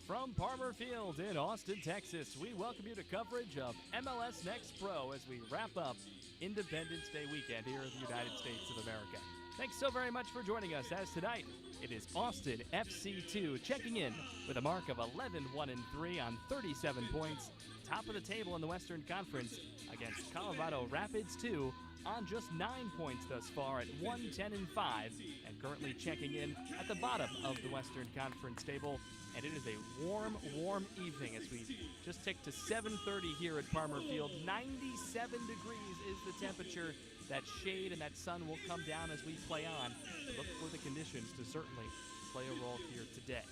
From Palmer Field in Austin, Texas, we welcome you to coverage of MLS Next Pro as we wrap up Independence Day weekend here in the United States of America. Thanks so very much for joining us, as tonight it is Austin FC2 checking in with a mark of 11-1-3 on 37 points, top of the table in the Western Conference against Colorado Rapids 2 on just 9 points thus far at 1-10-5, and currently checking in at the bottom of the Western Conference table. And it is a warm evening as we just ticked to 7:30 here at Palmer Field. 97 degrees is the temperature. That shade and that sun will come down as we play on. Look for the conditions to certainly play a role here today.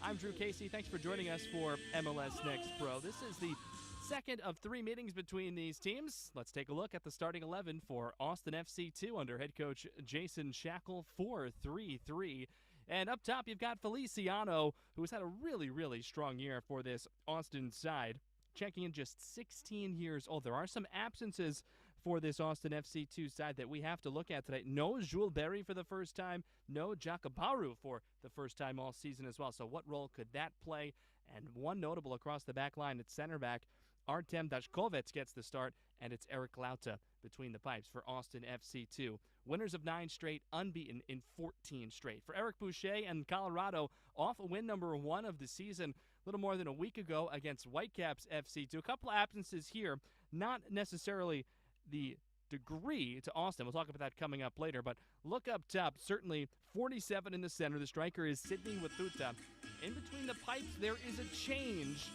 I'm Drew Casey. Thanks for joining us for MLS Next Pro. This is the second of three meetings between these teams. Let's take a look at the starting 11 for Austin FC2 under head coach Jason Shackle, 4-3-3. And up top, you've got Feliciano, who's had a really strong year for this Austin side, checking in just 16 years old. There are some absences for this Austin FC2 side that we have to look at today. No Jules Berry for the first time, no Jakabaru for the first time all season as well. So what role could that play? And one notable across the back line at center back, Artem Dashkovets gets the start, and it's Eric Lauta between the pipes for Austin FC2. Winners of 9 straight, unbeaten in 14 straight. For Eric Boucher and Colorado, off win number 1 of the season a little more than a week ago against Whitecaps FC2. A couple of absences here, not necessarily the degree to Austin. We'll talk about that coming up later, but look up top. Certainly 47 in the center. The striker is Sidney Watuta. In between the pipes, there is a change.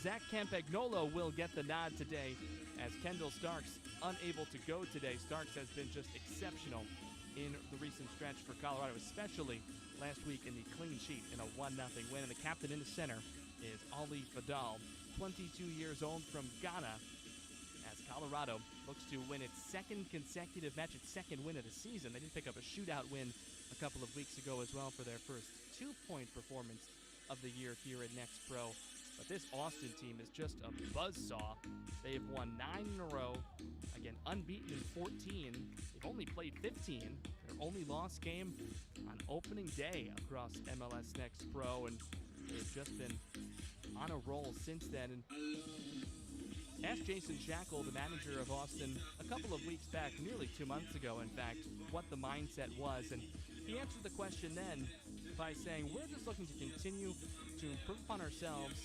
Zach Campagnolo will get the nod today as Kendall Starks unable to go today. Starks has been just exceptional in the recent stretch for Colorado, especially last week in the clean sheet in a 1-0 win. And the captain in the center is Ali Fadal, 22 years old from Ghana, as Colorado looks to win its second consecutive match, its second win of the season. They did pick up a shootout win a couple of weeks ago as well for their first 2-point performance of the year here at Next Pro. But this Austin team is just a buzzsaw. They have won 9 in a row. Again, unbeaten in 14. They've only played 15. Their only lost game on opening day across MLS Next Pro, and they've just been on a roll since then. And asked Jason Shackle, the manager of Austin, a couple of weeks back, nearly 2 months ago, in fact, what the mindset was. And he answered the question then by saying, we're just looking to continue to improve upon ourselves,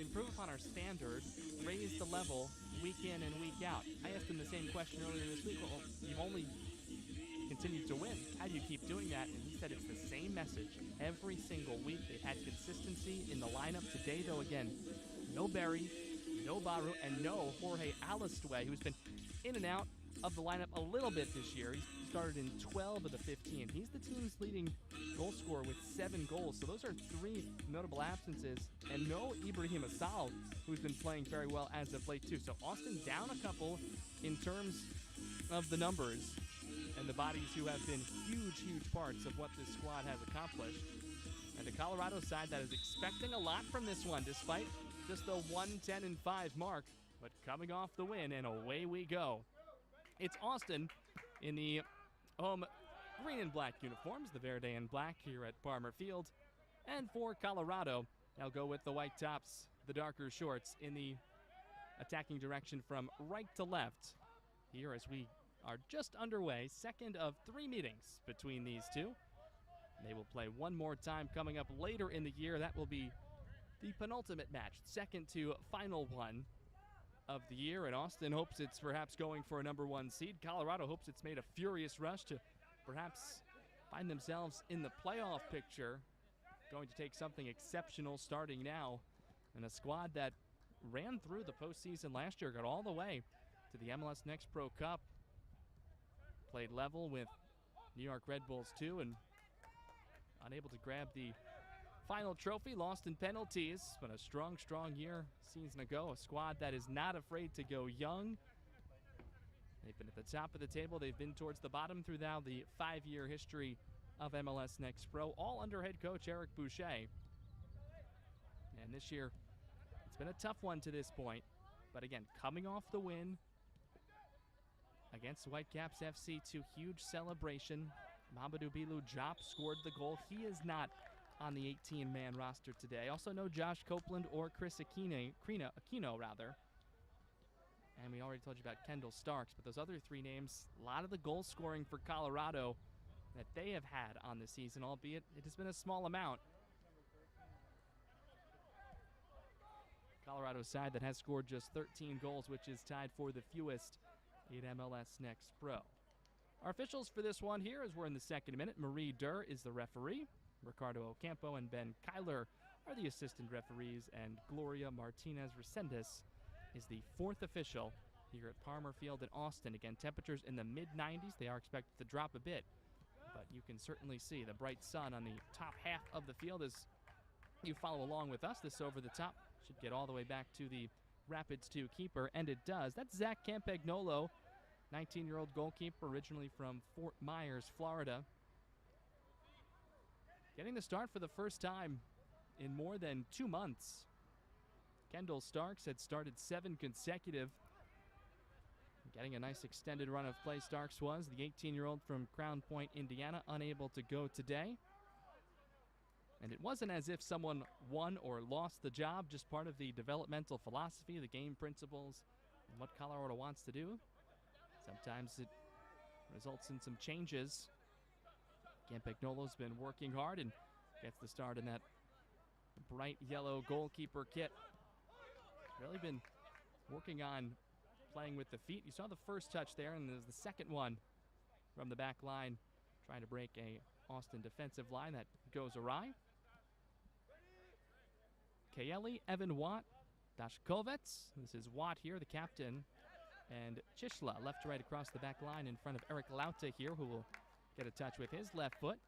improve upon our standard, raise the level week in and week out. I asked him the same question earlier this week. Well, you've only continued to win. How do you keep doing that? And he said it's the same message every single week. They've had consistency in the lineup. Today, though, again, no Berry, no Baru, and no Jorge Alistue, who's been in and out of the lineup a little bit this year. He started in 12 of the 15. He's the team's leading goal scorer with 7 goals. So those are 3 notable absences. And no Ibrahim Asal, who's been playing very well as of late too. So Austin down a couple in terms of the numbers and the bodies who have been huge parts of what this squad has accomplished. And the Colorado side that is expecting a lot from this one, despite just the 1-10-5 mark, but coming off the win, and away we go. It's Austin in the home green and black uniforms, the Verde and black here at Palmer Field. And for Colorado, they'll go with the white tops, the darker shorts in the attacking direction from right to left. Here as we are just underway, second of 3 meetings between these two. They will play one more time coming up later in the year. That will be the penultimate match, second to final one of the year, and Austin hopes it's perhaps going for a number 1 seed. Colorado hopes it's made a furious rush to perhaps find themselves in the playoff picture. Going to take something exceptional starting now, and a squad that ran through the postseason last year, got all the way to the MLS Next Pro Cup, played level with New York Red Bulls too, and unable to grab the final trophy, lost in penalties, but a strong year season ago. A squad that is not afraid to go young. They've been at the top of the table. They've been towards the bottom through now the 5-year history of MLS Next Pro, all under head coach Eric Boucher. And this year, it's been a tough one to this point. But again, coming off the win against Whitecaps FC, 2 huge celebration. Mamadou Bilou Diop scored the goal. He is not on the 18-man roster today. Also no Josh Copeland or Chris Aquino rather. And we already told you about Kendall Starks, but those other three names, a lot of the goal scoring for Colorado that they have had on the season, albeit it has been a small amount. Colorado's side that has scored just 13 goals, which is tied for the fewest in MLS Next Pro. Our officials for this one here, as we're in the second minute, Marie Durr is the referee. Ricardo Ocampo and Ben Kyler are the assistant referees, and Gloria Martinez-Resendez is the fourth official here at Palmer Field in Austin. Again, temperatures in the mid-90s. They are expected to drop a bit, but you can certainly see the bright sun on the top half of the field as you follow along with us. This over the top should get all the way back to the Rapids 2 keeper, and it does. That's Zach Campagnolo, 19-year-old goalkeeper originally from Fort Myers, Florida. Getting the start for the first time in more than 2 months. Kendall Starks had started 7 consecutive. Getting a nice extended run of play, Starks was. The 18-year-old from Crown Point, Indiana, unable to go today. And it wasn't as if someone won or lost the job, just part of the developmental philosophy, the game principles, and what Colorado wants to do. Sometimes it results in some changes. Campagnolo's been working hard and gets the start in that bright yellow goalkeeper kit. Really been working on playing with the feet. You saw the first touch there, and there's the second one from the back line, trying to break a Austin defensive line that goes awry. Kaeli, Evan Watt, Dashkovets. This is Watt here, the captain. And Chishla, left to right across the back line in front of Eric Lauta here, who will get a touch with his left foot.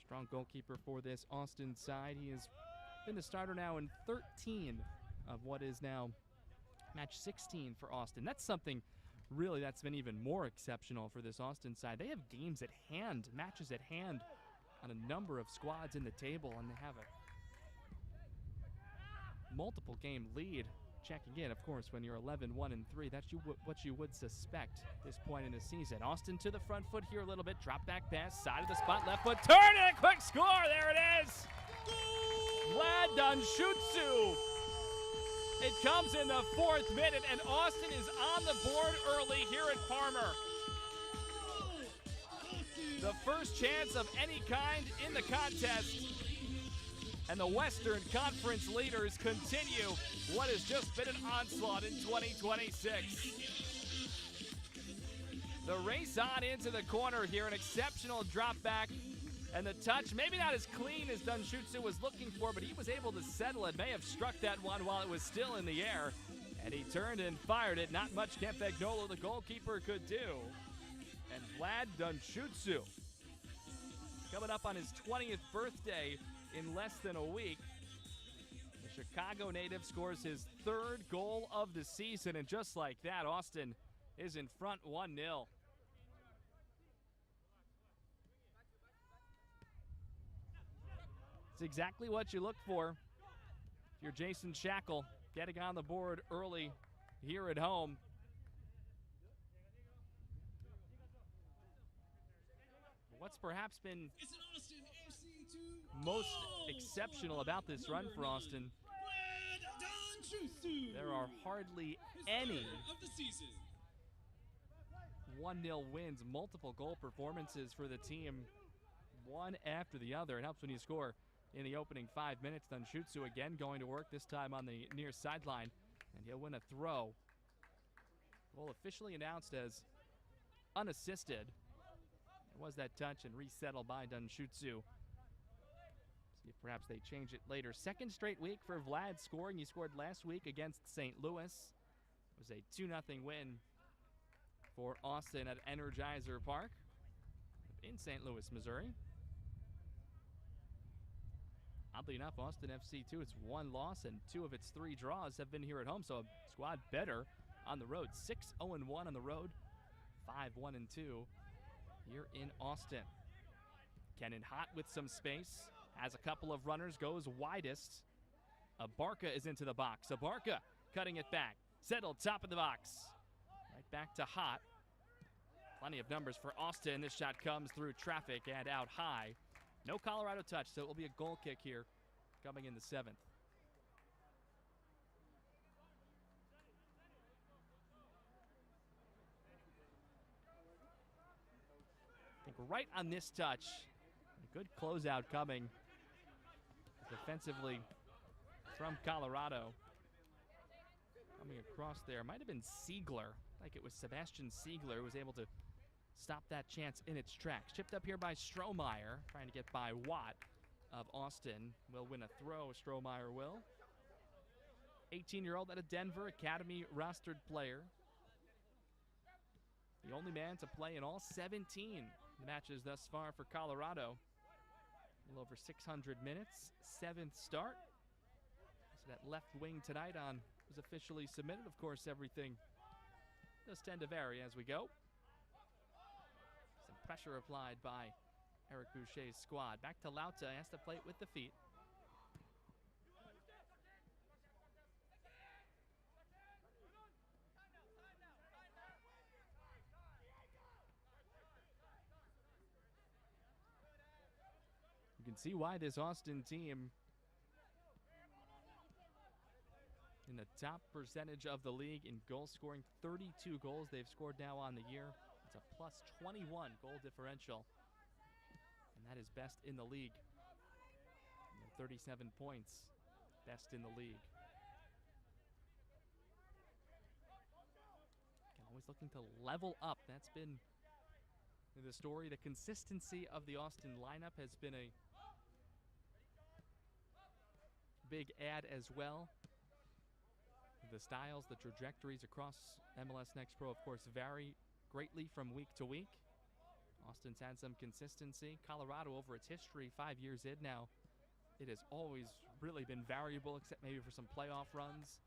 Strong goalkeeper for this Austin side. He has been the starter now in 13 of what is now match 16 for Austin. That's something really that's been even more exceptional for this Austin side. They have games at hand, matches at hand on a number of squads in the table, and they have a multiple game lead. Checking in, of course, when you're 11-1-3, that's what you would suspect this point in the season. Austin to the front foot here a little bit. Drop back pass, side of the spot, left foot, turn, and a quick score. There it is. Vlad Danshutsu. It comes in the 4th minute, and Austin is on the board early here at Palmer. The first chance of any kind in the contest. And the Western Conference leaders continue what has just been an onslaught in 2026. The race on into the corner here, an exceptional drop back. And the touch, maybe not as clean as Danshutsu was looking for, but he was able to settle it. May have struck that one while it was still in the air. And he turned and fired it. Not much Campagnolo, the goalkeeper, could do. And Vlad Danshutsu, coming up on his 20th birthday in less than a week. The Chicago native scores his 3rd goal of the season, and just like that, Austin is in front 1-0. It's exactly what you look for. If you're Jason Shackle, getting on the board early here at home. What's perhaps been most exceptional about this run for Austin, there are hardly any 1-0 wins, multiple goal performances for the team, one after the other. It helps when you score in the opening 5 minutes. Danshutsu again going to work, this time on the near sideline, and he'll win a throw. Goal officially announced as unassisted. It was that touch and resettled by Danshutsu. See if perhaps they change it later. 2nd straight week for Vlad scoring. He scored last week against St. Louis. It was a 2-0 win for Austin at Energizer Park in St. Louis, Missouri. Oddly enough, Austin FC too, it's 1 loss and 2 of its 3 draws have been here at home, so a squad better on the road. 6-0-1 on the road, 5-1-2 here in Austin. Kenan Hott with some space, has a couple of runners, goes widest. Abarca is into the box. Abarca cutting it back, settled top of the box. Right back to Hott. Plenty of numbers for Austin. This shot comes through traffic and out high. No Colorado touch, so it will be a goal kick here coming in the 7th. I think right on this touch, a good closeout coming defensively from Colorado. Coming across there, might have been Siegler, like it was Sebastian Siegler who was able to stop that chance in its tracks. Chipped up here by Strohmeyer, trying to get by Watt of Austin. Will win a throw, Strohmeyer will. 18-year-old at a Denver Academy rostered player. The only man to play in all 17 matches thus far for Colorado. A little over 600 minutes, 7th start. So that left wing tonight on was officially submitted. Of course, everything does tend to vary as we go. Some pressure applied by Eric Boucher's squad. Back to Lauta, has to play it with the feet. You can see why this Austin team in the top percentage of the league in goal scoring. 32 goals they've scored now on the year. It's a plus 21 goal differential, and that is best in the league. 37 points, best in the league. Always looking to level up. That's been the story. The consistency of the Austin lineup has been a big add as well. The styles, the trajectories across MLS Next Pro, of course, vary greatly from week to week. Austin's had some consistency. Colorado, over its history, 5 years in now, it has always really been variable, except maybe for some playoff runs.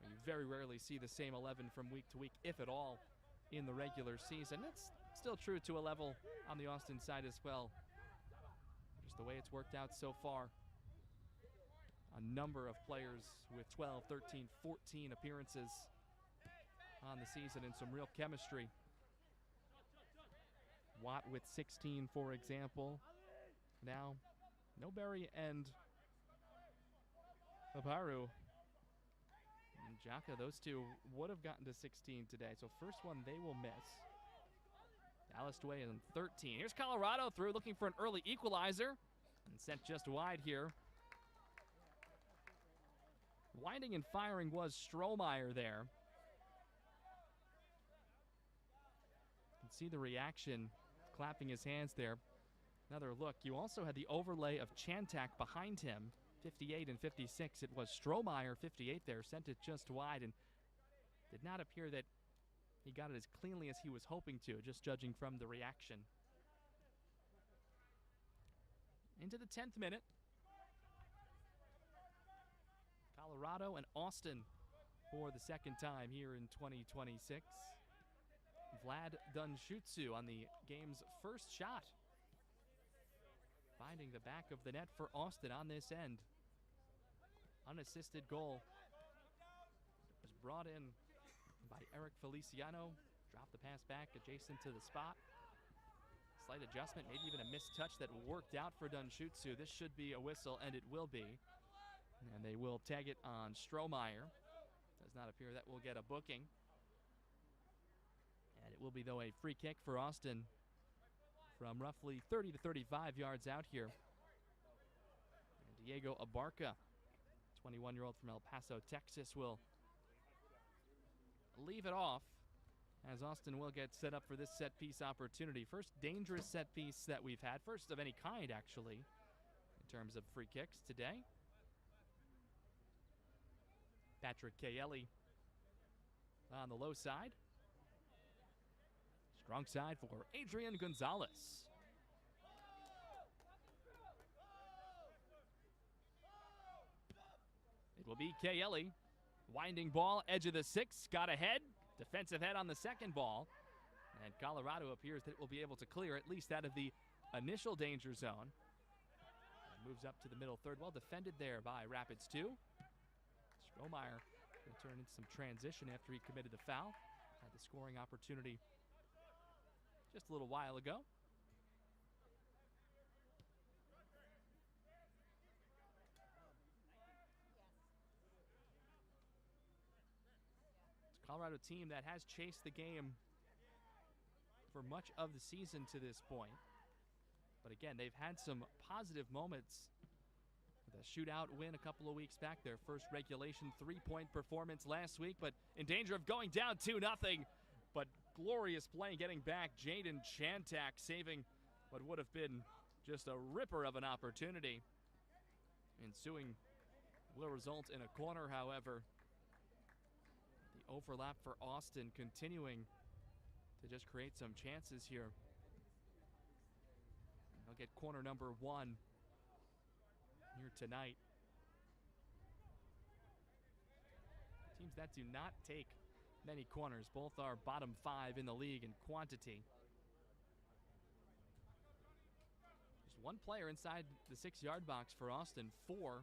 You very rarely see the same 11 from week to week, if at all, in the regular season. It's still true to a level on the Austin side as well. Just the way it's worked out so far. A number of players with 12, 13, 14 appearances on the season and some real chemistry. Watt with 16, for example. Now, Newberry and Paparu and Jaka, those two would have gotten to 16 today. So first one they will miss. Dallas Dway in 13. Here's Colorado through, looking for an early equalizer. And sent just wide here. Winding and firing was Strohmeyer there. You can see the reaction, clapping his hands there. Another look. You also had the overlay of Chantak behind him, 58 and 56. It was Strohmeyer, 58 there, sent it just wide, and did not appear that he got it as cleanly as he was hoping to, just judging from the reaction. Into the 10th minute. Colorado and Austin for the second time here in 2026. Vlad Dunshutsu on the game's first shot, finding the back of the net for Austin on this end. Unassisted goal was brought in by Eric Feliciano. Dropped the pass back adjacent to the spot. Slight adjustment, maybe even a missed touch that worked out for Dunshutsu. This should be a whistle, and it will be. And they will tag it on Strohmeyer. Does not appear that will get a booking. And it will be, though, a free kick for Austin from roughly 30 to 35 yards out here. And Diego Abarca, 21-year-old from El Paso, Texas, will leave it off as Austin will get set up for this set-piece opportunity. First dangerous set piece that we've had, first of any kind, actually, in terms of free kicks today. Patrick Kaeli on the low side. Strong side for Adrian Gonzalez. It will be Kaeli. Winding ball, edge of the 6, got ahead. Defensive head on the second ball. And Colorado appears that it will be able to clear at least out of the initial danger zone. And moves up to the middle third. Well defended there by Rapids 2. Strohmeyer will turn into some transition after he committed the foul. Had the scoring opportunity just a little while ago. Colorado team that has chased the game for much of the season to this point. But again, they've had some positive moments with a shootout win a couple of weeks back, their first regulation three-point performance last week, but in danger of going down 2-0. But glorious play getting back. Jaden Chantak saving what would have been just a ripper of an opportunity. Ensuing will result in a corner, however. The overlap for Austin continuing to just create some chances here. They'll get corner number 1 here tonight. Teams that do not take many corners. Both are bottom 5 in the league in quantity. Just one player inside the 6-yard box for Austin. 4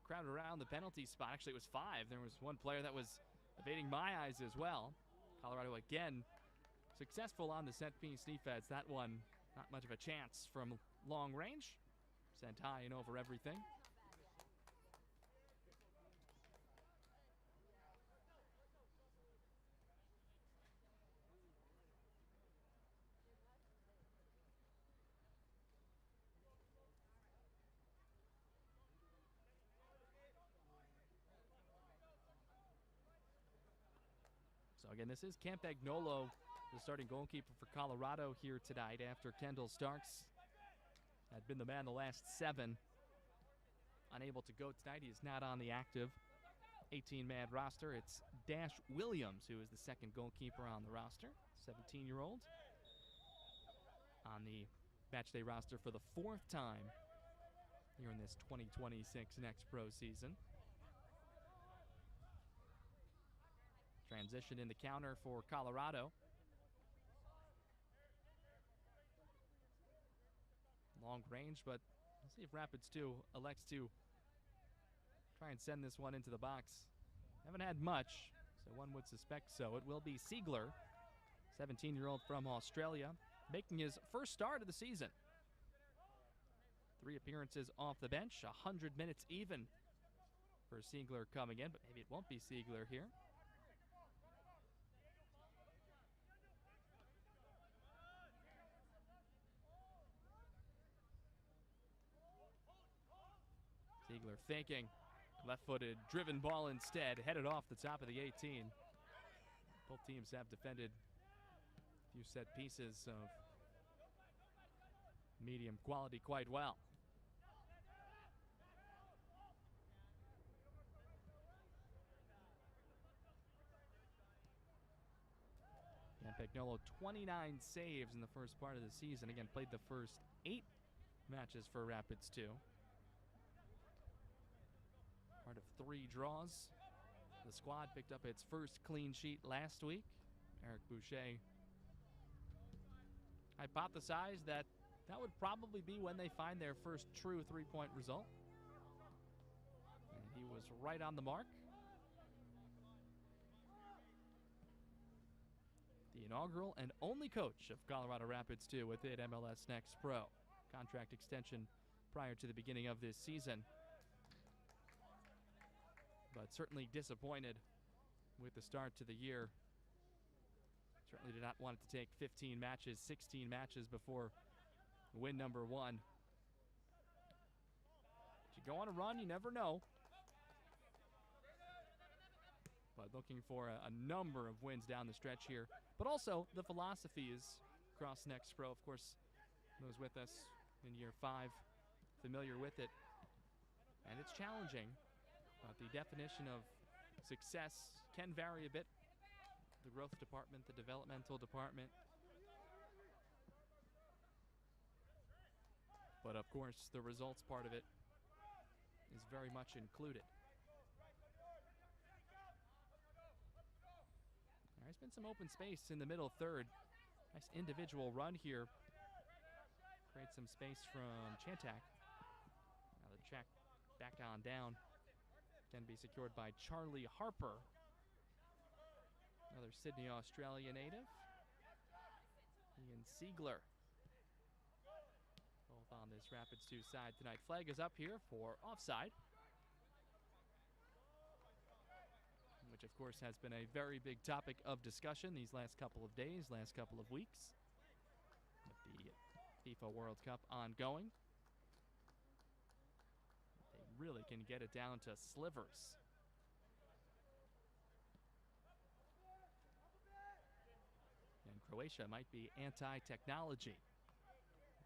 crowded around the penalty spot. Actually, it was 5. There was one player that was evading my eyes as well. Colorado again successful on the set piece defense. That one, not much of a chance from long range. Sent high and over everything. So again, this is Campagnolo, the starting goalkeeper for Colorado here tonight after Kendall Starks had been the man the last 7. Unable to go tonight. He is not on the active 18-man roster. It's Dash Williams, who is the second goalkeeper on the roster, 17-year-old. On the matchday roster for the 4th time here in this 2026 Next Pro season. Transition in the counter for Colorado. Long range, but let's see if Rapids 2 elects to try and send this one into the box. Haven't had much, so one would suspect so. It will be Siegler, 17-year-old from Australia, making his first start of the season. 3 appearances off the bench, 100 minutes even for Siegler coming in, but maybe it won't be Siegler here. Siegler faking, left-footed, driven ball instead, headed off the top of the 18. Both teams have defended a few set pieces of medium quality quite well. Campagnolo, 29 saves in the first part of the season. Again, played the first 8 matches for Rapids 2. Part of 3 draws. The squad picked up its first clean sheet last week. Eric Boucher hypothesized that that would probably be when they find their first true 3-point result. And he was right on the mark. The inaugural and only coach of Colorado Rapids 2 within MLS Next Pro. Contract extension prior to the beginning of this season. But certainly disappointed with the start to the year. Certainly did not want it to take 15 matches, 16 matches before win number 1. If you go on a run, you never know. But looking for a number of wins down the stretch here. But also, the philosophy is across Next Pro. Of course, those with us in year 5, familiar with it. And it's challenging. The definition of success can vary a bit. The growth department, the developmental department. But of course, the results part of it is very much included. There's been some open space in the middle third. Nice individual run here. Create some space from Chantak. Now the check back on down. Can be secured by Charlie Harper, another Sydney, Australia native. Ian Siegler, both on this Rapids 2 side tonight. Flag is up here for offside, which of course has been a very big topic of discussion these last couple of days, last couple of weeks, with the FIFA World Cup ongoing. They really can get it down to slivers. And Croatia might be anti-technology,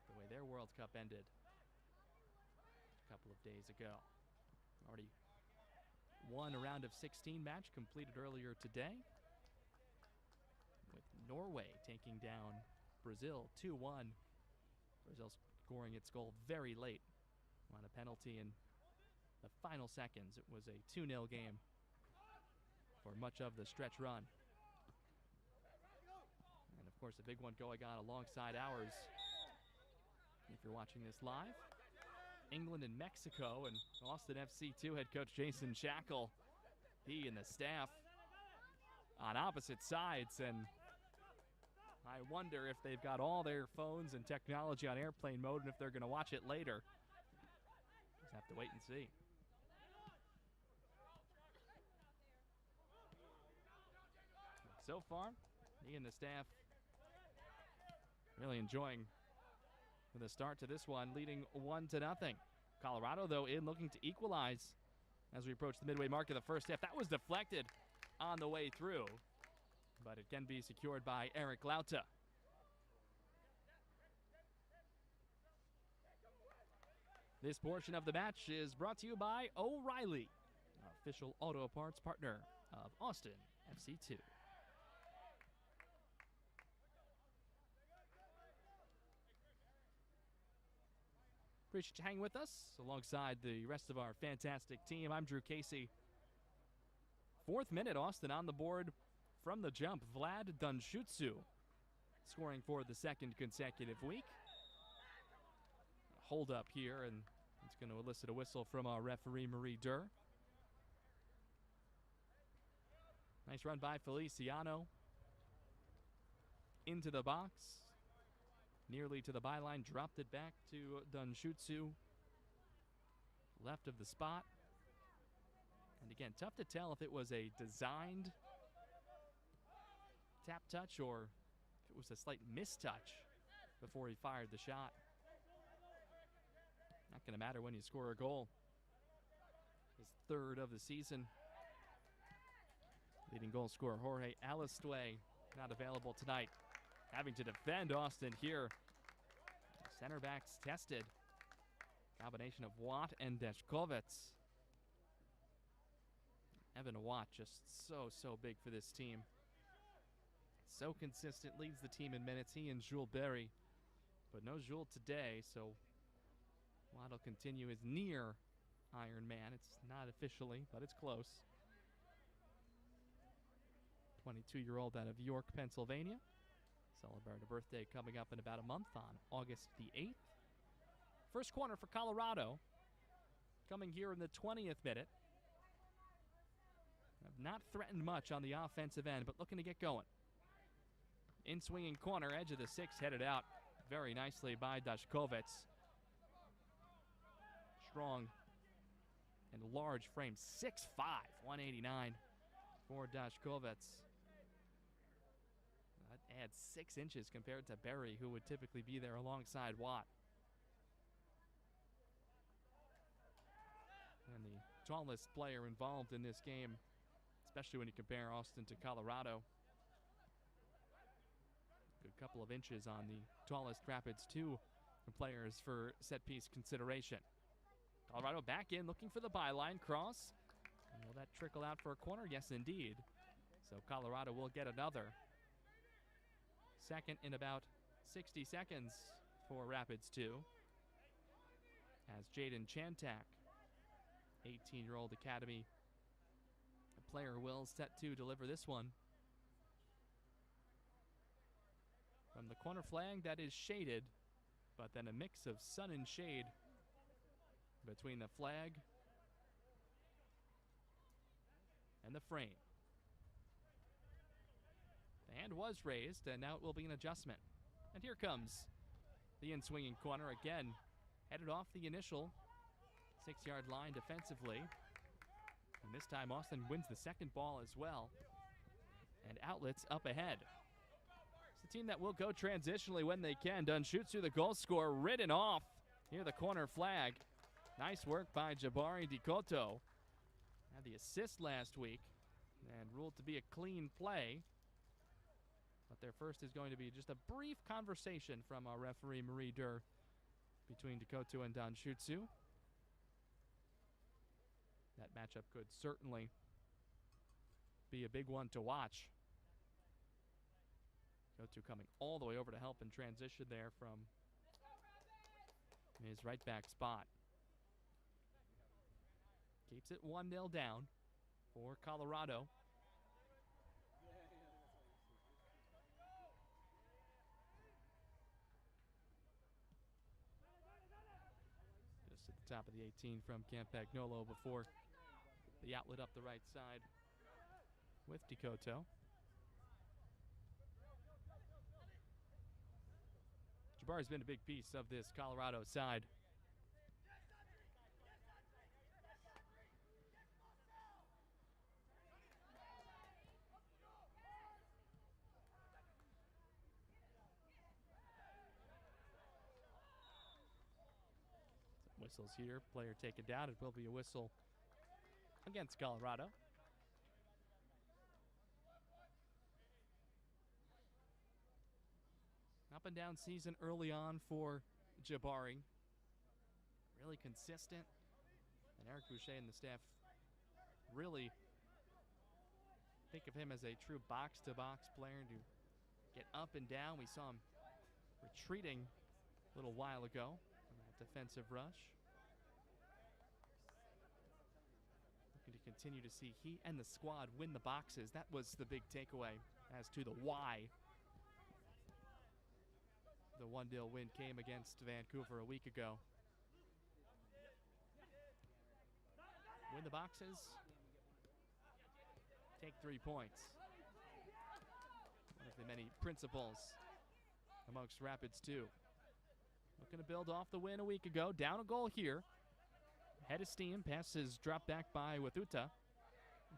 the way their World Cup ended a couple of days ago. Already won a round of 16 match completed earlier today, with Norway taking down Brazil 2-1. Brazil scoring its goal very late on a penalty in the final seconds. It was a 2-0 game for much of the stretch run. And of course, a big one going on alongside ours. If you're watching this live, England and Mexico, and Austin FC2 head coach Jason Shackle, he and the staff on opposite sides, and I wonder if they've got all their phones and technology on airplane mode and if they're going to watch it later. Just have to wait and see. So far, he and the staff really enjoying the start to this one, leading 1-0. Colorado, though, in looking to equalize as we approach the midway mark of the first half. That was deflected on the way through, but it can be secured by Eric Lauta. This portion of the match is brought to you by O'Reilly, official auto parts partner of Austin FC2. Appreciate you hanging with us alongside the rest of our fantastic team. I'm Drew Casey. 4th minute, Austin on the board from the jump. Vlad Dunshutsu scoring for the 2nd consecutive week. Hold up here, and it's going to elicit a whistle from our referee, Marie Durr. Nice run by Feliciano. Into the box. Nearly to the byline, dropped it back to Dunshutsu. Left of the spot. And again, tough to tell if it was a designed tap touch or if it was a slight mistouch before he fired the shot. Not going to matter when you score a goal. His 3rd of the season. Leading goal scorer Jorge Alistue not available tonight. Having to defend Austin here. Center backs tested. Combination of Watt and Deshkovitz. Evan Watt just so big for this team. So consistent, leads the team in minutes. He and Jules Berry. But no Jules today, so Watt will continue his near Iron Man. It's not officially, but it's close. 22-year-old out of York, Pennsylvania. Celebrate a birthday coming up in about a month on August the 8th. First corner for Colorado. Coming here in the 20th minute. Have not threatened much on the offensive end, but looking to get going. In swinging corner, edge of the 6, headed out very nicely by Dashkovitz. Strong and large frame, 6'5", 189 for Dashkovitz. That adds 6 inches compared to Berry, who would typically be there alongside Watt. And the tallest player involved in this game, especially when you compare Austin to Colorado. Good couple of inches on the tallest Rapids 2 players for set-piece consideration. Colorado back in, looking for the byline cross. And will that trickle out for a corner? Yes, indeed. So Colorado will get another. Second in about 60 seconds for Rapids 2. As Jaden Chantak, 18-year-old academy player, will set to deliver this one. From the corner flag that is shaded, but then a mix of sun and shade between the flag and the frame. The hand was raised, and now it will be an adjustment. And here comes the in-swinging corner again, headed off the initial 6-yard line defensively. And this time Austin wins the second ball as well. And Outlets up ahead. It's a team that will go transitionally when they can. Dunshutsu, the goal scorer, ridden off near the corner flag. Nice work by Jabari Dikoto. Had the assist last week and ruled to be a clean play. But their first is going to be just a brief conversation from our referee, Marie Durr, between Dikoto and Dunshutsu. That matchup could certainly be a big one to watch. Dikoto coming all the way over to help in transition there from his right back spot. Keeps it 1-0 down for Colorado. Just at the top of the 18 from Campagnolo before the outlet up the right side with Dikoto. Jabari's been a big piece of this Colorado side. Whistles here, player taken down. It will be a whistle against Colorado. Up and down season early on for Jabari. Really consistent. And Eric Boucher and the staff really think of him as a true box-to-box player to get up and down. We saw him retreating a little while ago on that defensive rush. Looking to continue to see he and the squad win the boxes. That was the big takeaway as to the why the 1-0 win came against Vancouver a week ago. Win the boxes, take 3 points. One of the many principles amongst Rapids too. Looking to build off the win a week ago. Down a goal here. Head of steam, passes dropped back by Wathuta.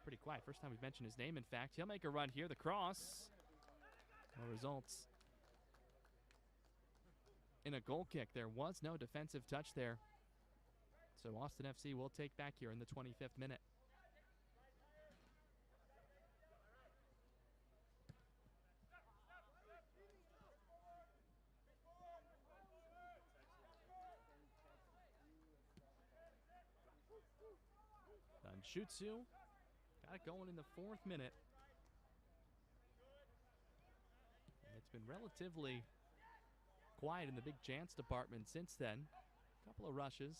Pretty quiet. First time we've mentioned his name, in fact. He'll make a run here. The cross. No results in a goal kick. There was no defensive touch there. So Austin FC will take back here in the 25th minute. Dunshutsu got it going in the 4th minute. And it's been relatively quiet in the big chance department since then. A couple of rushes.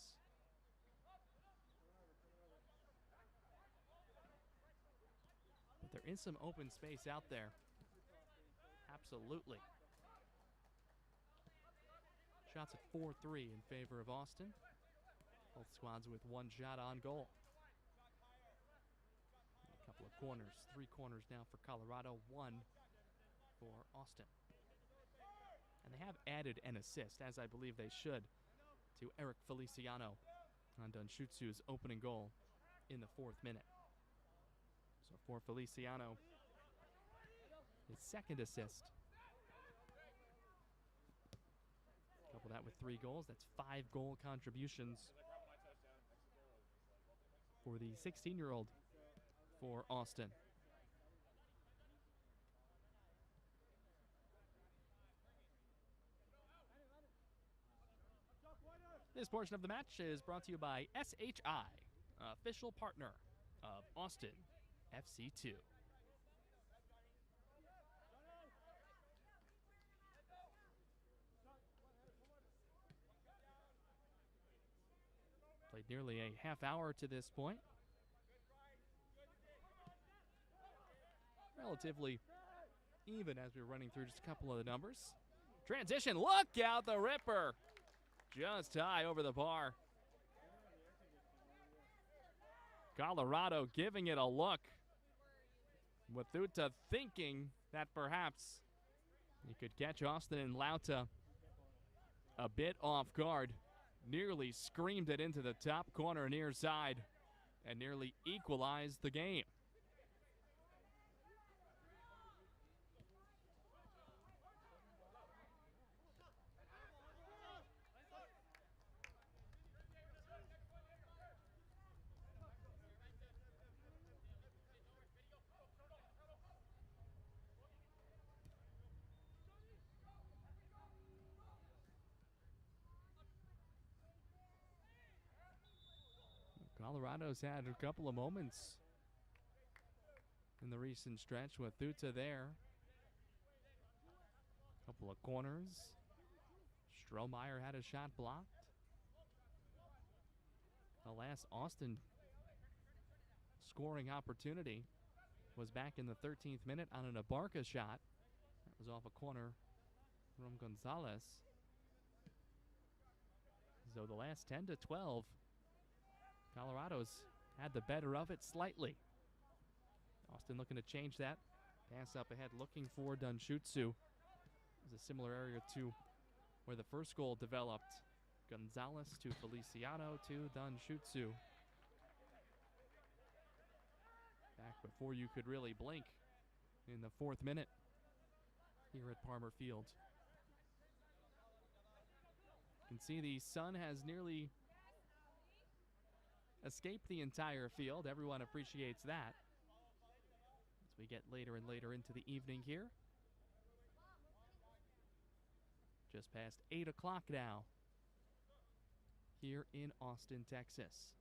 But there is some open space out there. Absolutely. Shots at 4-3 in favor of Austin. Both squads with 1 shot on goal. A couple of corners. 3 corners now for Colorado, 1 for Austin. And they have added an assist, as I believe they should, to Eric Feliciano on Dunshutsu's opening goal in the 4th minute. So for Feliciano, his 2nd assist. Couple that with 3 goals. That's 5 goal contributions for the 16-year-old for Austin. This portion of the match is brought to you by SHI, official partner of Austin FC2. Played nearly a half hour to this point. Relatively even as we're running through just a couple of the numbers. Transition, look out, the Ripper. Just high over the bar. Colorado giving it a look. Wathuta thinking that perhaps he could catch Austin and Lauta a bit off guard. Nearly screamed it into the top corner near side. and nearly equalized the game. Colorado's had a couple of moments in the recent stretch with Thuta there. A couple of corners. Strohmeyer had a shot blocked. The last Austin scoring opportunity was back in the 13th minute on an Abarca shot. That was off a corner from Gonzalez. So the last 10 to 12, Colorado's had the better of it slightly. Austin looking to change that. Pass up ahead, looking for Dunshutsu. It was a similar area to where the first goal developed. Gonzalez to Feliciano to Dunshutsu. Back before you could really blink in the 4th minute here at Palmer Field. You can see the sun has nearly escaped the entire field. Everyone appreciates that. As we get later and later into the evening here. Just past 8 o'clock now here in Austin, Texas.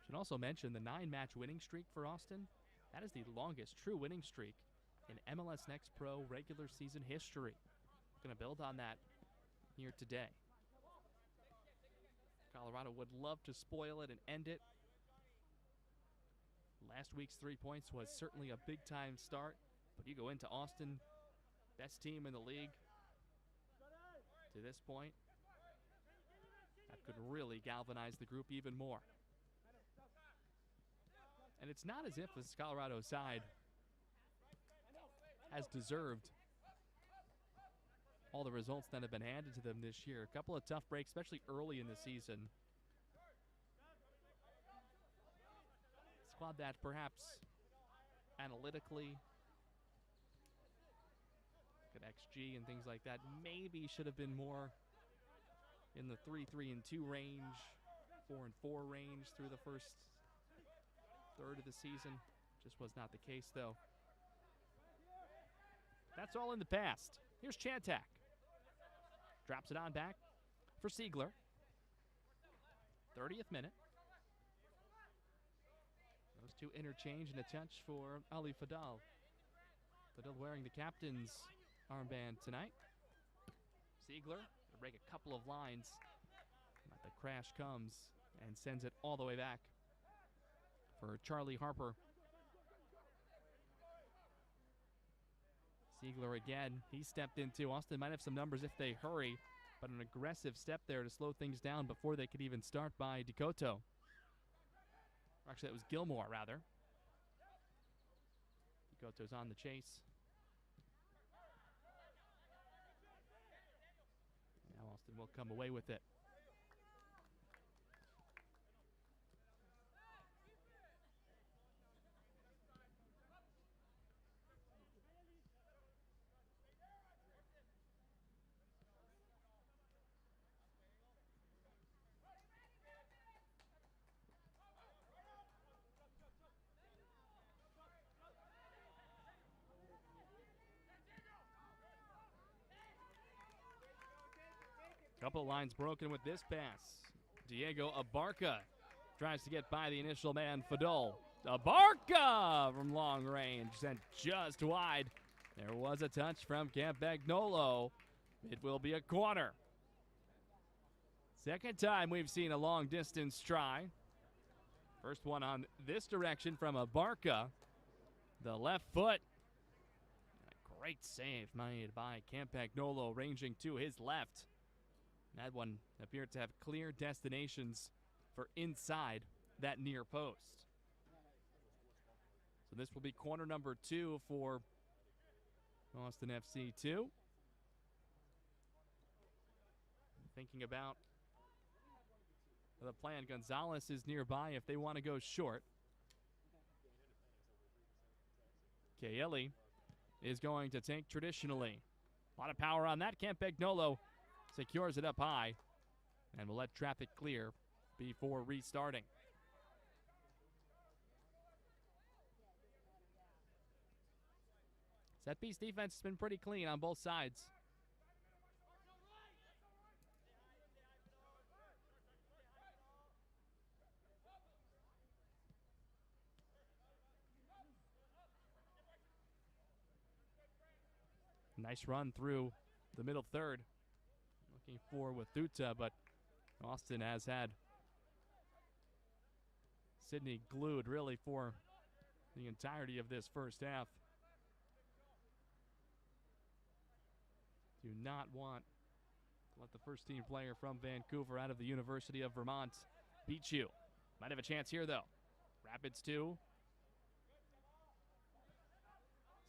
Should also mention the 9-match winning streak for Austin. That is the longest true winning streak in MLS Next Pro regular season history. Going to build on that here today. Colorado would love to spoil it and end it. Last week's 3 points was certainly a big-time start, but you go into Austin, best team in the league to this point. That could really galvanize the group even more. And it's not as if this Colorado side has deserved all the results that have been handed to them this year. A couple of tough breaks, especially early in the season. Squad that perhaps analytically, at XG and things like that, maybe should have been more in the 3-3-2 range, 4-4 range through the first third of the season. Just was not the case, though. That's all in the past. Here's Chantak. Drops it on back for Siegler. 30th minute. Those two interchange and a touch for Ali Fadal. Fadal wearing the captain's armband tonight. Siegler to break a couple of lines. But the crash comes and sends it all the way back for Charlie Harper. Siegler again. He stepped into. Austin might have some numbers if they hurry, but an aggressive step there to slow things down before they could even start by Decoto. Actually, that was Gilmore, rather. Decoto's on the chase. Now Austin will come away with it. Couple of lines broken with this pass. Diego Abarca tries to get by the initial man, Fadal. Abarca from long range, sent just wide. There was a touch from Campagnolo. It will be a corner. Second time we've seen a long distance try. First one on this direction from Abarca. The left foot. A great save made by Campagnolo, ranging to his left. That one appeared to have clear destinations for inside that near post. So this will be corner number 2 for Austin FC 2. thinking about the plan. Gonzalez is nearby if they want to go short. Kaeli is going to take traditionally. A lot of power on that. Campagnolo secures it up high and will let traffic clear before restarting. Set piece defense has been pretty clean on both sides. Nice run through the middle third. Looking for Wathuta, but Austin has had Sydney glued really for the entirety of this first half. Do not want to let the first team player from Vancouver out of the University of Vermont beat you. Might have a chance here though. Rapids 2.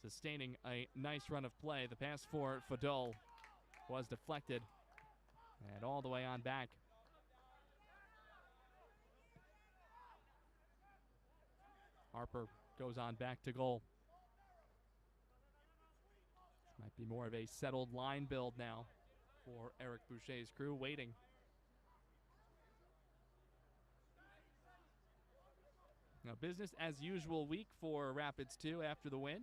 Sustaining a nice run of play. The pass for Fadol was deflected and all the way on back. Harper goes on back to goal. This might be more of a settled line build now for Eric Boucher's crew, waiting. Now, business as usual week for Rapids 2 after the win.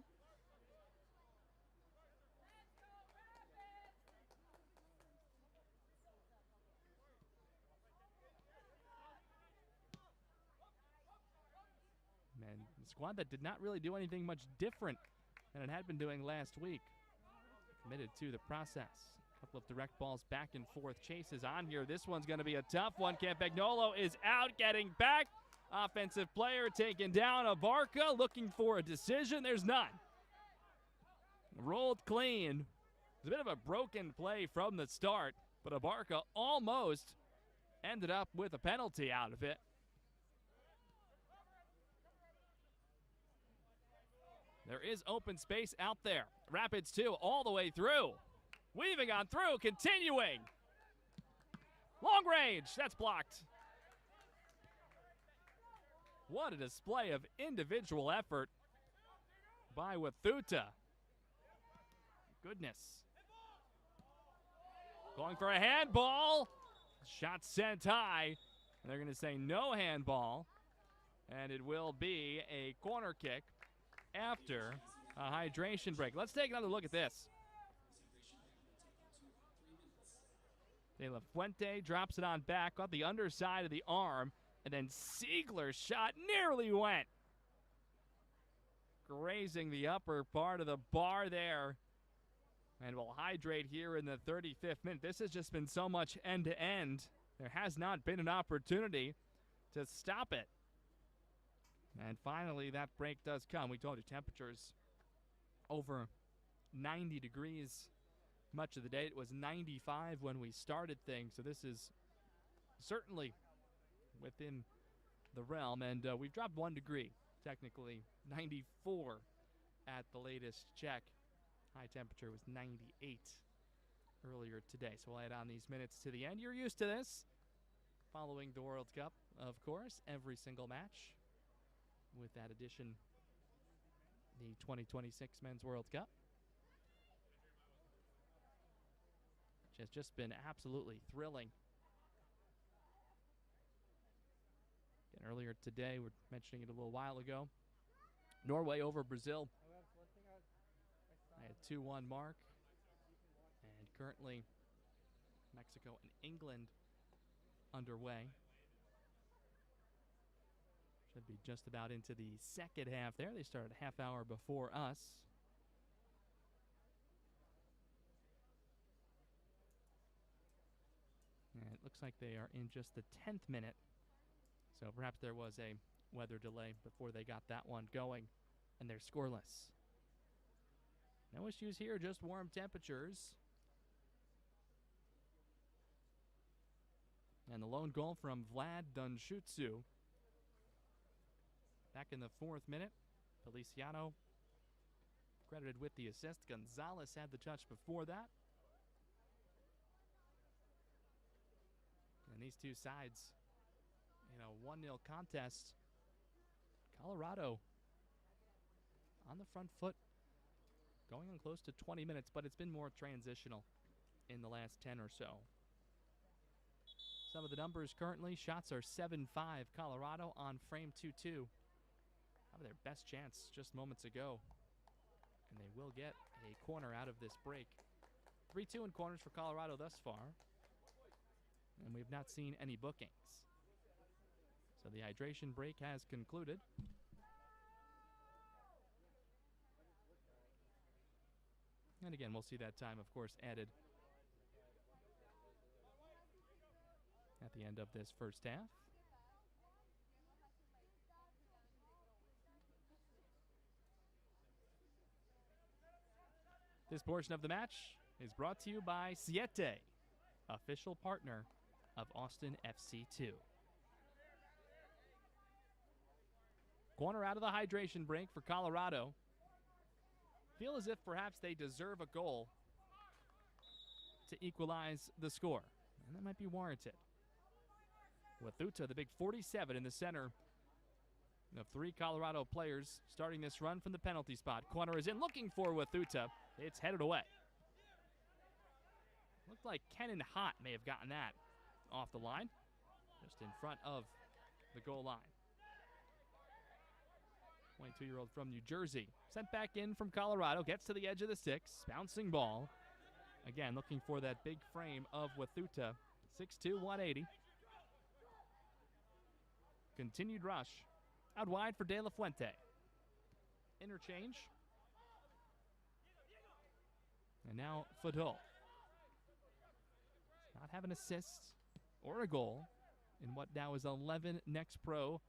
And the squad that did not really do anything much different than it had been doing last week. Committed to the process. A couple of direct balls back and forth. Chase is on here. This one's going to be a tough one. Campagnolo is out, getting back. Offensive player taken down. Abarca looking for a decision. There's none. Rolled clean. It's a bit of a broken play from the start, but Abarca almost ended up with a penalty out of it. There is open space out there. Rapids 2 all the way through. Weaving on through, continuing. Long range, that's blocked. What a display of individual effort by Wathuta. Goodness. Going for a handball. Shot sent high. And they're going to say no handball. And it will be a corner kick after a hydration break. Let's take another look at this. De La Fuente drops it on back, got the underside of the arm, and then Siegler's shot nearly went. Grazing the upper part of the bar there. And we'll hydrate here in the 35th minute. This has just been so much end-to-end. There has not been an opportunity to stop it. And finally, that break does come. We told you temperatures over 90 degrees much of the day. It was 95 when we started things, so this is certainly within the realm. And we've dropped 1 degree, technically 94 at the latest check. High temperature was 98 earlier today. So we'll add on these minutes to the end. You're used to this. Following the World Cup, of course, every single match. With that addition, the 2026 Men's World Cup, which has just been absolutely thrilling. Again, earlier today, we're mentioning it a little while ago, Norway over Brazil. A 2-1 mark. And currently, Mexico and England underway. Should be just about into the second half there. They started a half hour before us. And it looks like they are in just the 10th minute. So perhaps there was a weather delay before they got that one going. And they're scoreless. No issues here, just warm temperatures. And the lone goal from Vlad Dunshutsu. Back in the 4th minute, Feliciano credited with the assist. Gonzalez had the touch before that. And these two sides in a 1-0 contest. Colorado on the front foot, going on close to 20 minutes, but it's been more transitional in the last 10 or so. Some of the numbers currently, shots are 7-5 Colorado on frame 2-2. Have their best chance just moments ago. And they will get a corner out of this break. 3-2 in corners for Colorado thus far. And we've not seen any bookings. So the hydration break has concluded. And again, we'll see that time, of course, added at the end of this first half. This portion of the match is brought to you by Siete, official partner of Austin FC2. Corner out of the hydration break for Colorado. Feel as if perhaps they deserve a goal to equalize the score, and that might be warranted. Wathuta, the big 47 in the center of three Colorado players starting this run from the penalty spot. Corner is in, looking for Wathuta. It's headed away. Looked like Kenan Hott may have gotten that off the line, just in front of the goal line. 22-year-old from New Jersey. Sent back in from Colorado, gets to the edge of the six, bouncing ball. Again, looking for that big frame of Wathuta, 6'2", 180. Continued rush. Out wide for De La Fuente. Interchange. And now Fadul. Not have an assist or a goal in what now is 11 Next Pro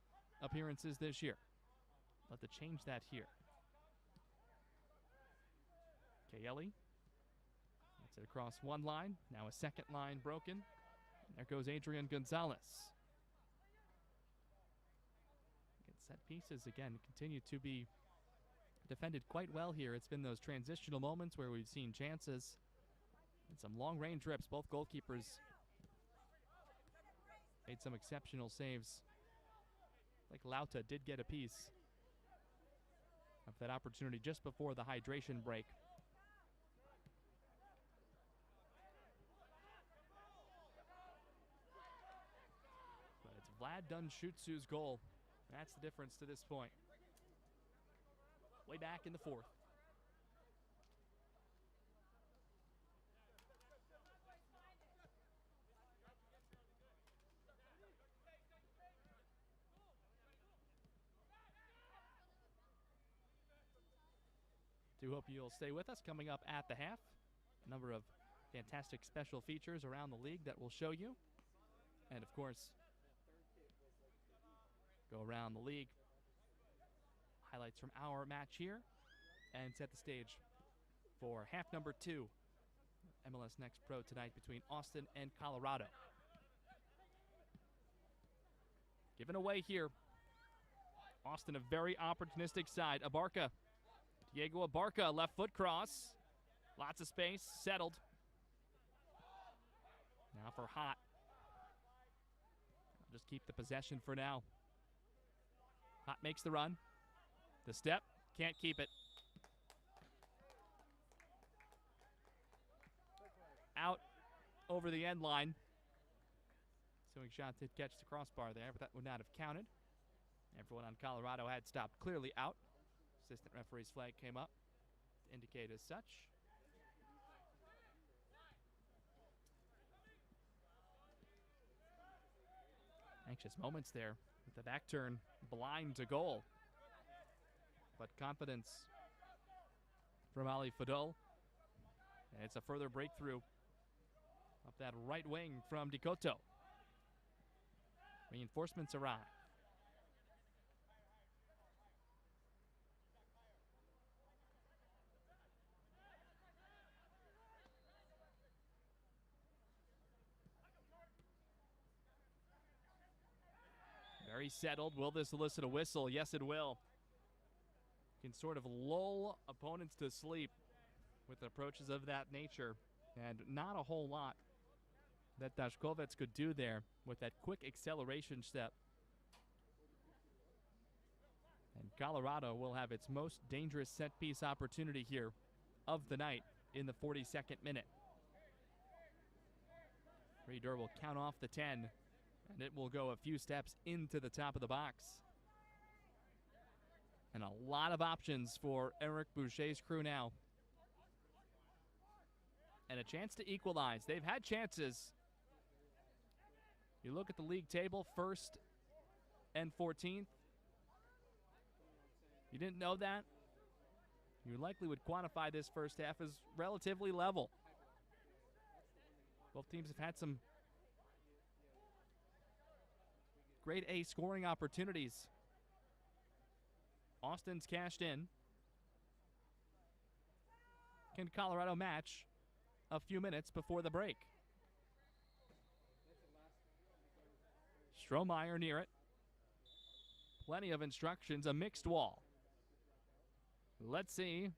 appearances this year. Let to change that here. Kaeli. Gets it across one line. Now a second line broken. And there goes Adrian Gonzalez. Set pieces, again, continue to be defended quite well here. It's been those transitional moments where we've seen chances and some long-range rips. Both goalkeepers made some exceptional saves. Like Lauta did get a piece of that opportunity just before the hydration break. But it's Vlad Dunshutsu's goal. That's the difference to this point. Way back in the fourth. Do hope you'll stay with us. Coming up at the half, a number of fantastic special features around the league that we'll show you. And of course, go around the league, highlights from our match here, and set the stage for half number 2, MLS Next Pro tonight between Austin and Colorado. Given away here, Austin a very opportunistic side. Abarca, Diego Abarca, left foot cross, lots of space, settled. Now for Hott. I'll just keep the possession for now. Hott makes the run. The step, can't keep it. Out over the end line. Ensuing shot did catch the crossbar there, but that would not have counted. Everyone on Colorado had stopped clearly out. Assistant referee's flag came up to indicate as such. Anxious moments there with the back turn, blind to goal. But confidence from Ali Fadul. And it's a further breakthrough up that right wing from Dikoto. Reinforcements arrive. Very settled. Will this elicit a whistle? Yes, it will. Can sort of lull opponents to sleep with approaches of that nature. And not a whole lot that Dashkovets could do there with that quick acceleration step. And Colorado will have its most dangerous set-piece opportunity here of the night in the 42nd minute. Reeder will count off the 10, and it will go a few steps into the top of the box. And a lot of options for Eric Boucher's crew now. And a chance to equalize. They've had chances. You look at the league table, 1st and 14th. You didn't know that? You likely would quantify this first half as relatively level. Both teams have had some grade A scoring opportunities. Austin's cashed in. Can Colorado match a few minutes before the break? Strohmeyer near it. Plenty of instructions, a mixed wall. Let's see.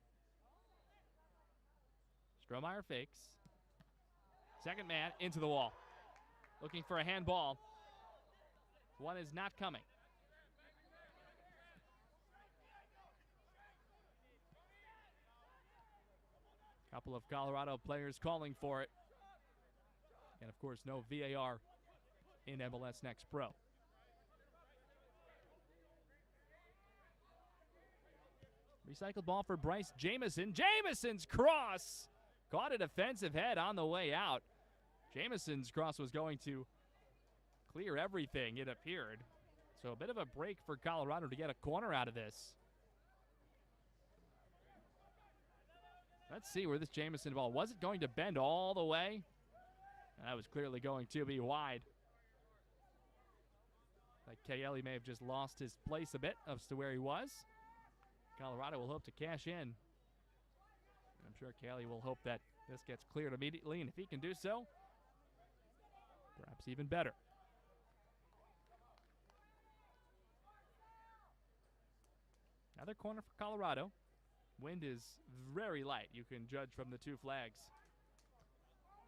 Strohmeyer fakes. Second man into the wall. Looking for a handball. One is not coming. Couple of Colorado players calling for it. And of course, no VAR in MLS Next Pro. Recycled ball for Bryce Jamieson. Jamieson's cross caught a defensive head on the way out. Jamieson's cross was going to clear everything, it appeared. So a bit of a break for Colorado to get a corner out of this. Let's see where this Jamieson ball, was it going to bend all the way? That was clearly going to be wide. Like Kaeli may have just lost his place a bit as to where he was. Colorado will hope to cash in. I'm sure Kaeli will hope that this gets cleared immediately, and if he can do so, perhaps even better. Another corner for Colorado. Wind is very light, you can judge from the two flags.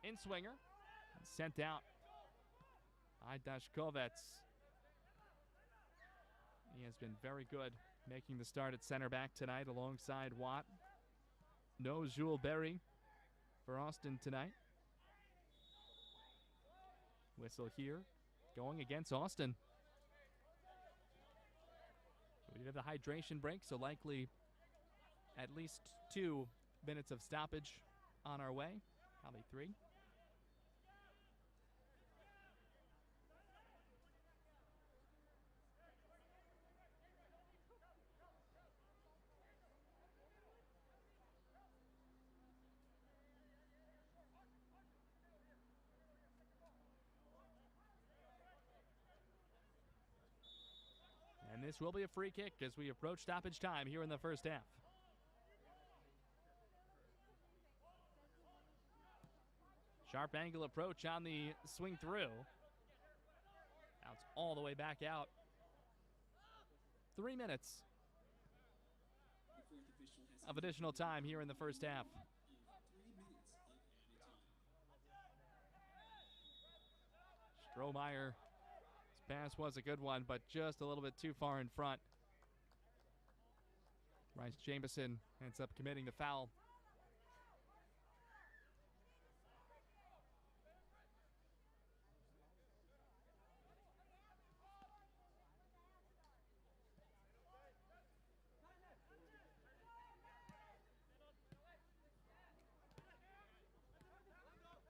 In swinger, sent out by Dashkovets. He has been very good making the start at center back tonight alongside Watt. No Jules Berry for Austin tonight. Whistle here, going against Austin. We have the hydration break, so likely at least 2 minutes of stoppage on our way, probably 3. And this will be a free kick as we approach stoppage time here in the first half. Sharp angle approach on the swing through. Bounce all the way back out. 3 minutes of additional time here in the first half. Strohmeyer's pass was a good one, but just a little bit too far in front. Bryce Jamieson ends up committing the foul.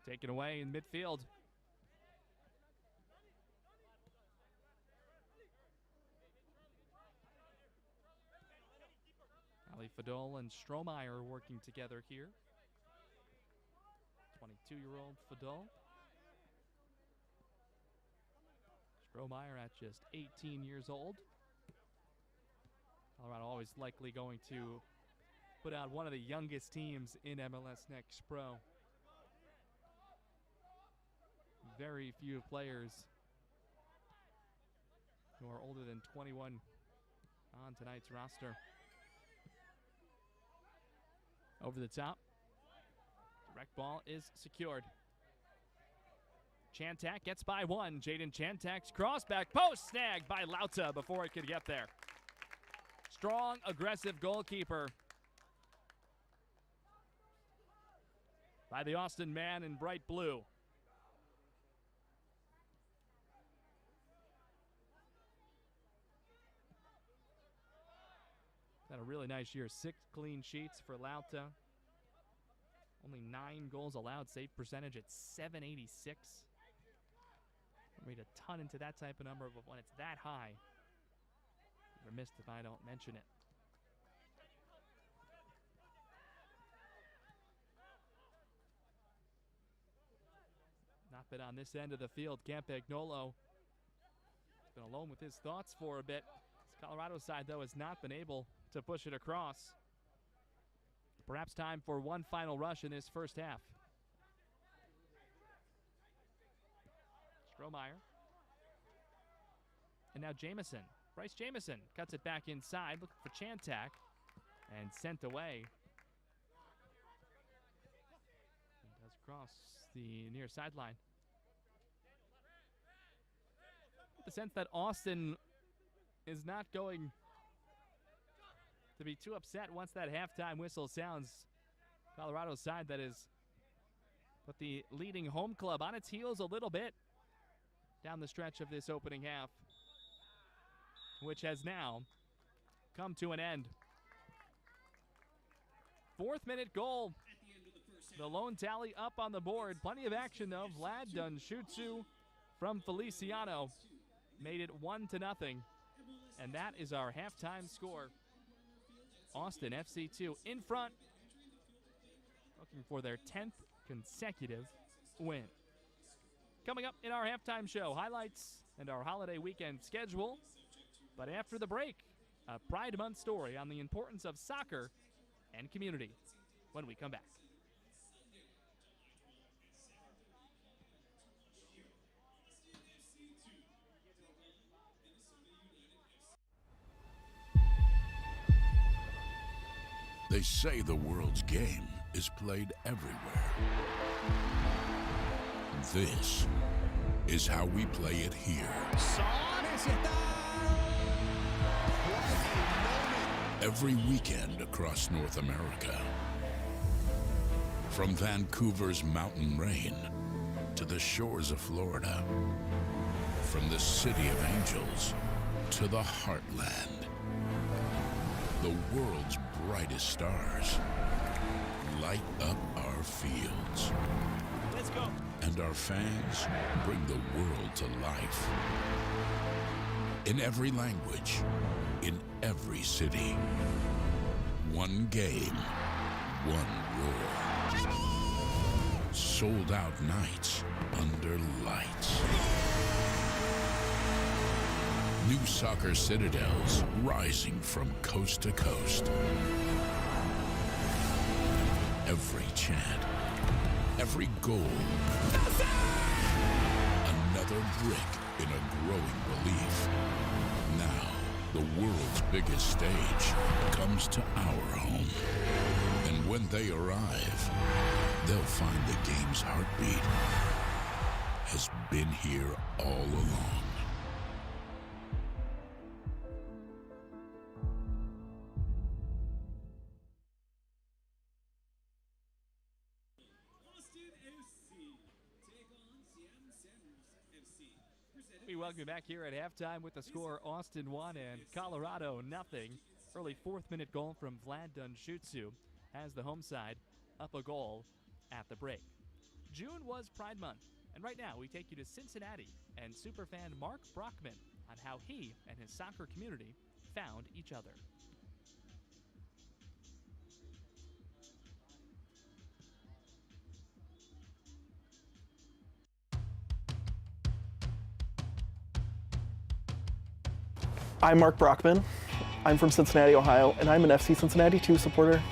Taken away in midfield. Ali Fadol and Strohmeyer working together here. 22-year-old Fadol. Strohmeyer at just 18 years old. Colorado always likely going to put out one of the youngest teams in MLS Next Pro. Very few players who are older than 21 on tonight's roster. Over the top. Direct ball is secured. Chantak gets by one. Jaden Chantak's cross back post snagged by Lauta before it could get there. Strong, aggressive goalkeeper by the Austin man in bright blue. Had a really nice year. 6 clean sheets for Lauta. Only 9 goals allowed. Save percentage at .786. Read a ton into that type of number, but when it's that high, I'm remiss if I don't mention it. Not been on this end of the field. Campagnolo has been alone with his thoughts for a bit. This Colorado side, though, has not been able to push it across. Perhaps time for one final rush in this first half. Strohmeyer. And now Jamison. Bryce Jamison cuts it back inside, looking for Chantak, and sent away. He does cross the near sideline. The sense that Austin is not going to be too upset once that halftime whistle sounds. Colorado's side that has put the leading home club on its heels a little bit down the stretch of this opening half, which has now come to an end. 4th minute goal. The lone tally up on the board. Plenty of action though. Vlad Dunshutsu from Feliciano made it 1-0. And that is our halftime score. Austin FC 2 in front, looking for their 10th consecutive win. Coming up in our halftime show, highlights and our holiday weekend schedule. But after the break, a Pride Month story on the importance of soccer and community when we come back. They say the world's game is played everywhere. This is how we play it here. Every weekend across North America. From Vancouver's mountain rain to the shores of Florida. From the City of Angels to the Heartland. The world's brightest stars light up our fields. Let's go. And our fans bring the world to life. In every language, in every city. One game, one roar. Sold out nights under lights. New soccer citadels rising from coast to coast. Every chant, every goal, another brick in a growing relief. Now, the world's biggest stage comes to our home. And when they arrive, they'll find the game's heartbeat has been here all along. We welcome you back here at halftime with the score Austin 1 and Colorado 0. Early 4th minute goal from Vlad Dunshutsu has the home side up a goal at the break. June was Pride Month, and right now we take you to Cincinnati and superfan Mark Brockman on how he and his soccer community found each other. I'm Mark Brockman. I'm from Cincinnati, Ohio, and I'm an FC Cincinnati 2 supporter.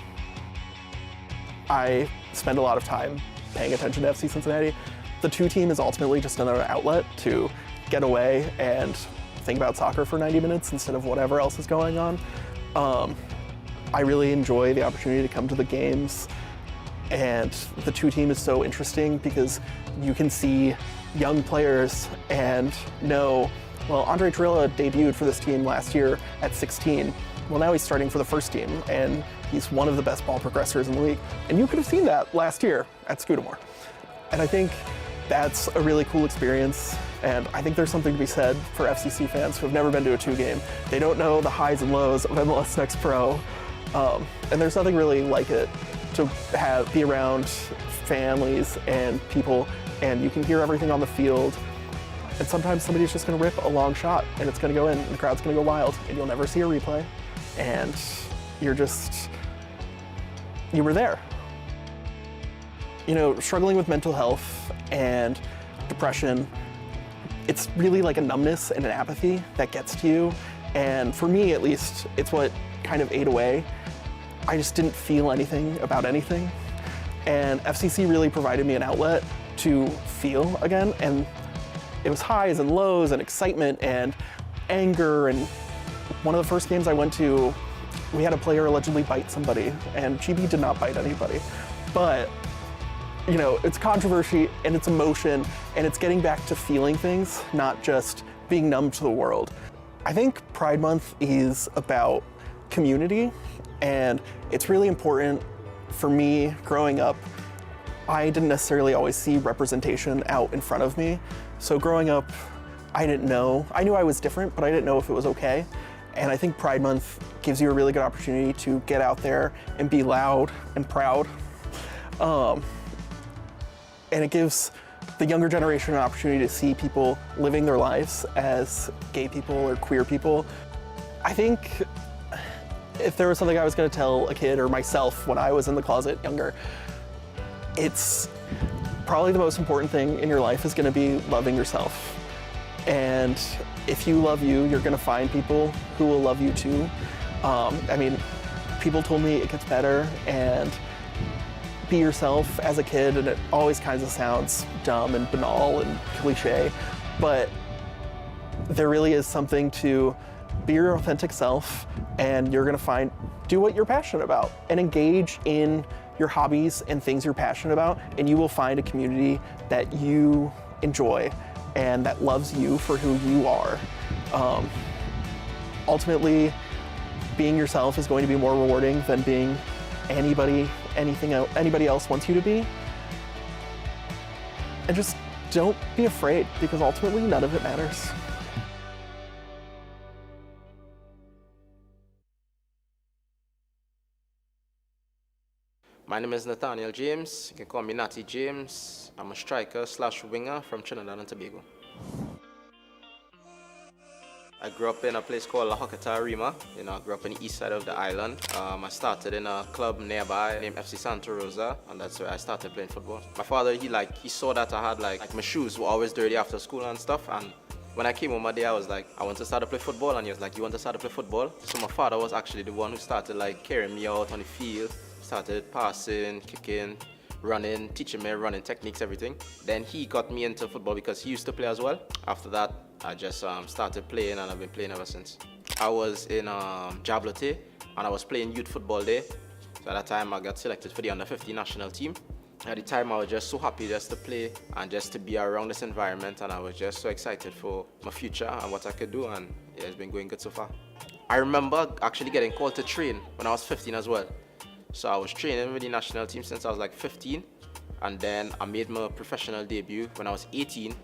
I spend a lot of time paying attention to FC Cincinnati. The 2 team is ultimately just another outlet to get away and think about soccer for 90 minutes instead of whatever else is going on. I really enjoy the opportunity to come to the games, and the 2 team is so interesting because you can see young players and know, well, Andre Trilla debuted for this team last year at 16. Well, now he's starting for the first team, and he's one of the best ball progressors in the league. And you could have seen that last year at Scudamore. And I think that's a really cool experience, and I think there's something to be said for FCC fans who have never been to a 2 game. They don't know the highs and lows of MLS Next Pro, and there's nothing really like it to be around families and people, and you can hear everything on the field. And sometimes somebody's just going to rip a long shot, and it's going to go in, and the crowd's going to go wild, and you'll never see a replay. And you were there. You know, struggling with mental health and depression, it's really like a numbness and an apathy that gets to you. And for me, at least, it's what kind of ate away. I just didn't feel anything about anything. And FCC really provided me an outlet to feel again. And it was highs and lows and excitement and anger. And one of the first games I went to, we had a player allegedly bite somebody, and GB did not bite anybody. But, you know, it's controversy and it's emotion, and it's getting back to feeling things, not just being numb to the world. I think Pride Month is about community, and it's really important for me growing up. I didn't necessarily always see representation out in front of me. So growing up, I didn't know. I knew I was different, but I didn't know if it was okay. And I think Pride Month gives you a really good opportunity to get out there and be loud and proud. And it gives the younger generation an opportunity to see people living their lives as gay people or queer people. I think if there was something I was going to tell a kid or myself when I was in the closet younger, it's probably the most important thing in your life is going to be loving yourself. And if you love you, you're going to find people who will love you too. I mean, people told me it gets better and be yourself as a kid, and it always kind of sounds dumb and banal and cliche, but there really is something to be your authentic self, and you're gonna do what you're passionate about and engage in your hobbies and things you're passionate about, and you will find a community that you enjoy and that loves you for who you are. Ultimately, being yourself is going to be more rewarding than being anybody else wants you to be. And just don't be afraid, because ultimately none of it matters. My name is Nathaniel James. You can call me Natty James. I'm a striker / winger from Trinidad and Tobago. I grew up in a place called La Hokata Rima. I grew up in the east side of the island. I started in a club nearby named FC Santa Rosa, and that's where I started playing football. My father, he saw that I had like my shoes were always dirty after school and stuff, and when I came home one day, I was like, I want to start to play football, and he was like, you want to start to play football? So my father was actually the one who started like carrying me out on the field, started passing, kicking, running, teaching me running techniques, everything. Then he got me into football because he used to play as well. After that, I just started playing, and I've been playing ever since. I was in Jablote, and I was playing youth football there. So at that time, I got selected for the under-15 national team. At the time, I was just so happy just to play and just to be around this environment, and I was just so excited for my future and what I could do, and yeah, it's been going good so far. I remember actually getting called to train when I was 15 as well. So I was training with the national team since I was like 15, and then I made my professional debut when I was 18,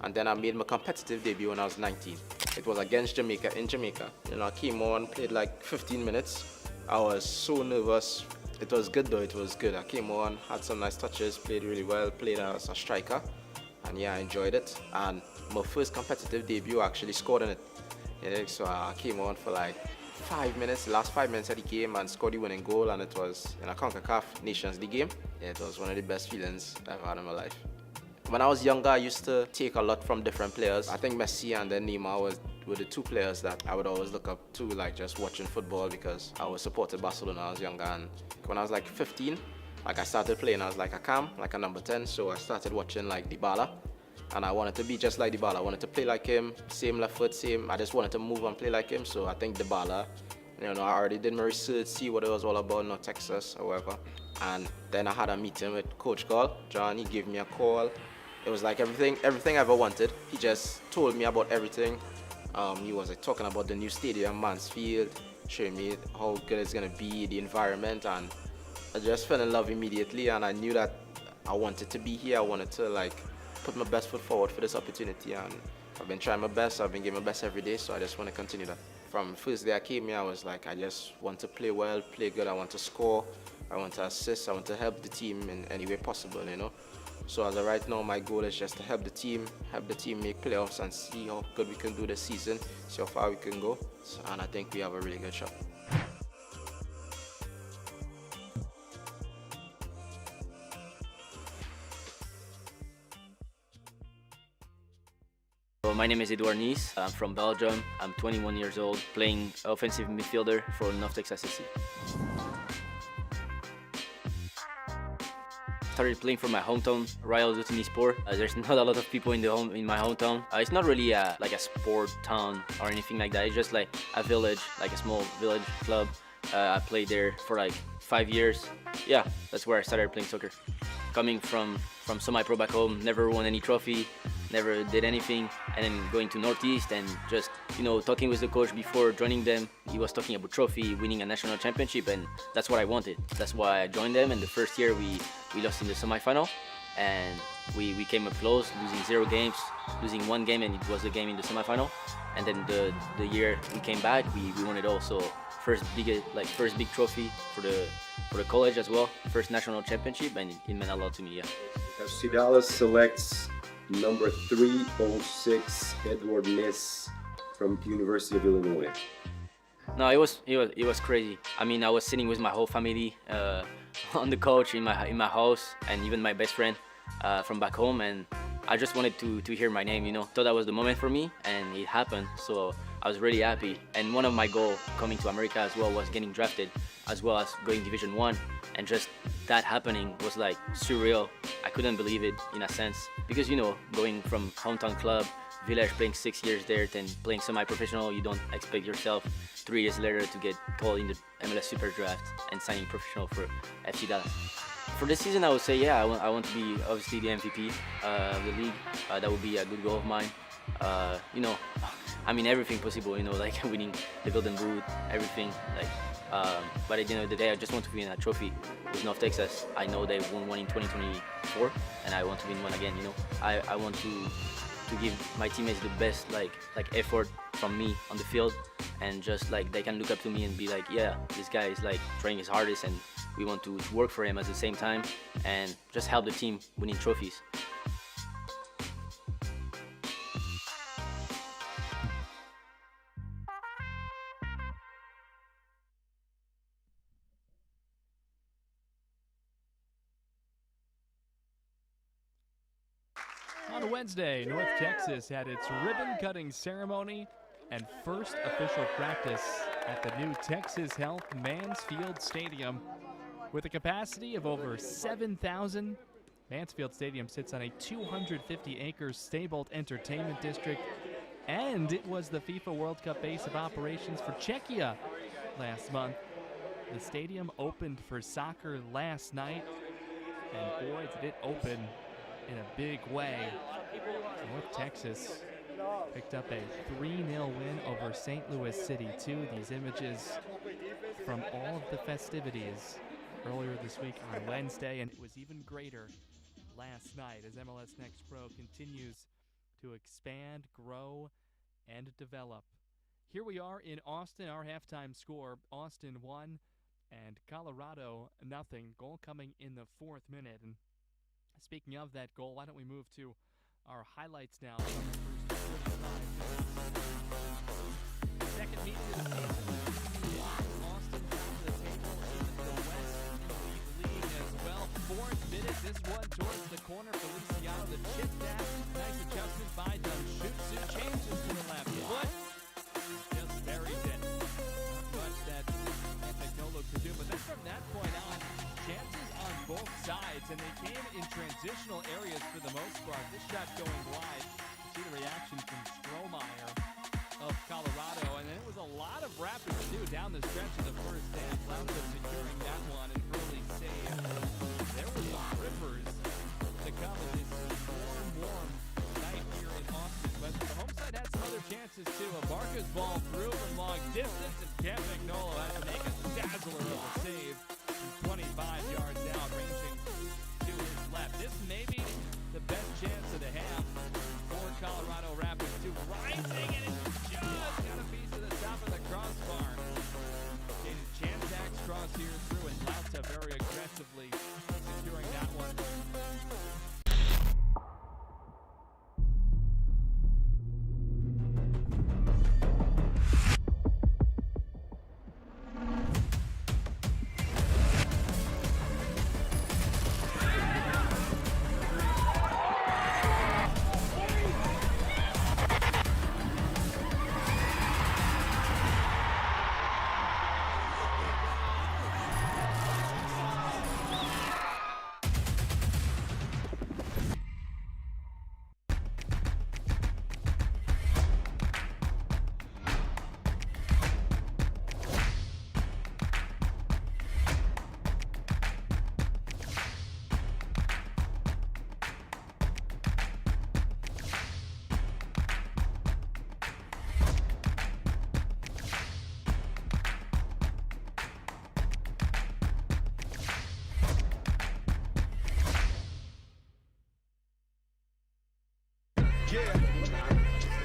and then I made my competitive debut when I was 19. It was against Jamaica in Jamaica. I came on, played like 15 minutes. I was so nervous. It was good though, it was good. I came on, had some nice touches, played really well, played as a striker, and yeah, I enjoyed it. And my first competitive debut, I actually scored in it. Yeah, so I came on for like 5 minutes, the last 5 minutes of the game, and scored the winning goal, and it was in a CONCACAF Nations League game. Yeah, it was one of the best feelings I've had in my life. When I was younger, I used to take a lot from different players. I think Messi and then Neymar were the two players that I would always look up to, like just watching football, because I was supported Barcelona when I was younger. And when I was like 15, like I started playing as like a cam, like a number 10. So I started watching like Dybala, and I wanted to be just like Dybala. I wanted to play like him, same left foot, same. I just wanted to move and play like him. So I think Dybala, I already did my research, see what it was all about, Texas or whatever. And then I had a meeting with Coach Carl. John, he gave me a call. It was like everything I ever wanted. He just told me about everything. He was like talking about the new stadium, Mansfield, showing me how good it's gonna be, the environment, and I just fell in love immediately. And I knew that I wanted to be here. I wanted to like put my best foot forward for this opportunity, and I've been trying my best. I've been giving my best every day, so I just want to continue that. From the first day I came here, I was like, I just want to play well, play good. I want to score, I want to assist, I want to help the team in any way possible, you know. So as of right now, my goal is just to help the team make playoffs and see how good we can do this season, see how far we can go. And I think we have a really good shot. My name is Edouard Nice. I'm from Belgium. I'm 21 years old, playing offensive midfielder for North Texas SC. Started playing for my hometown, Royal Sport. There's not a lot of people in my hometown. It's not really like a sport town or anything like that. It's just like a village, like a small village club. I played there for like 5 years. Yeah, that's where I started playing soccer. Coming from semi-pro back home, never won any trophy, never did anything, and then going to Northeast and just, you know, talking with the coach before joining them. He was talking about trophy, winning a national championship, and that's what I wanted. That's why I joined them. And the first year we lost in the semi-final, and we came up close, losing 0 games, losing 1 game, and it was the game in the semi-final. And then the year we came back, we won it all. So first big trophy for the college as well, first national championship, and it meant a lot to me. Yeah. FC Dallas selects number 306 Edouard Nice from the University of Illinois. No, it was crazy. I mean, I was sitting with my whole family on the couch in my house, and even my best friend from back home, and I just wanted to hear my name, you know. Thought that was the moment for me, and it happened. So I was really happy. And one of my goals coming to America as well was getting drafted, as well as going Division 1. And just that happening was like surreal. I couldn't believe it in a sense, because, you know, going from hometown club, village, playing 6 years there, then playing semi-professional, you don't expect yourself 3 years later to get called in the MLS Super Draft and signing professional for FC Dallas. For this season, I would say, yeah, I want to be obviously the MVP of the league. That would be a good goal of mine. You know, I mean, everything possible, you know, like winning the Golden Boot, everything. Like, but at the end of the day, I just want to win a trophy with North Texas. I know they won one in 2024, and I want to win one again. You know, I want to give my teammates the best like effort from me on the field, and just like they can look up to me and be like, yeah, this guy is like trying his hardest, and we want to work for him at the same time, and just help the team winning trophies. On Wednesday, North Texas had its ribbon-cutting ceremony and first official practice at the new Texas Health Mansfield Stadium. With a capacity of over 7,000, Mansfield Stadium sits on a 250-acre stable entertainment district, and it was the FIFA World Cup base of operations for Czechia last month. The stadium opened for soccer last night, and boy, did it open in a big way. North Texas picked up a 3-0 win over St. Louis City 2. These images from all of the festivities earlier this week on Wednesday, and it was even greater last night as MLS Next Pro continues to expand, grow, and develop. Here we are in Austin, our halftime score, Austin 1 and Colorado 0. Goal coming in the 4th minute. And speaking of that goal, why don't we move to our highlights now. Second meeting of the season. Austin down to the table in the West League as well. 4th minute, this one towards the corner. Feliciano, the chip dash. Nice adjustment by Dunshutsu. Changes to the left foot. Just buries it. Not much that Antignolo could do. But then from that point on, chances on both sides, and they came in transitional areas for the most part. This shot going wide. You see the reaction from Strohmeyer of Colorado, and then it was a lot of rapid to do down the stretch of the first half. Blount securing that one, an early save. There were some rippers to come as they see more and ball through from long distance, and Cam Magnolo has to make a dazzler of a save from 25 yards out, ranging to his left. This may be the best chance of the half for Colorado Rapids, 2 rising, and it's just got a piece of the top of the crossbar. Chantak's cross here through, and Lauta very aggressively securing that one.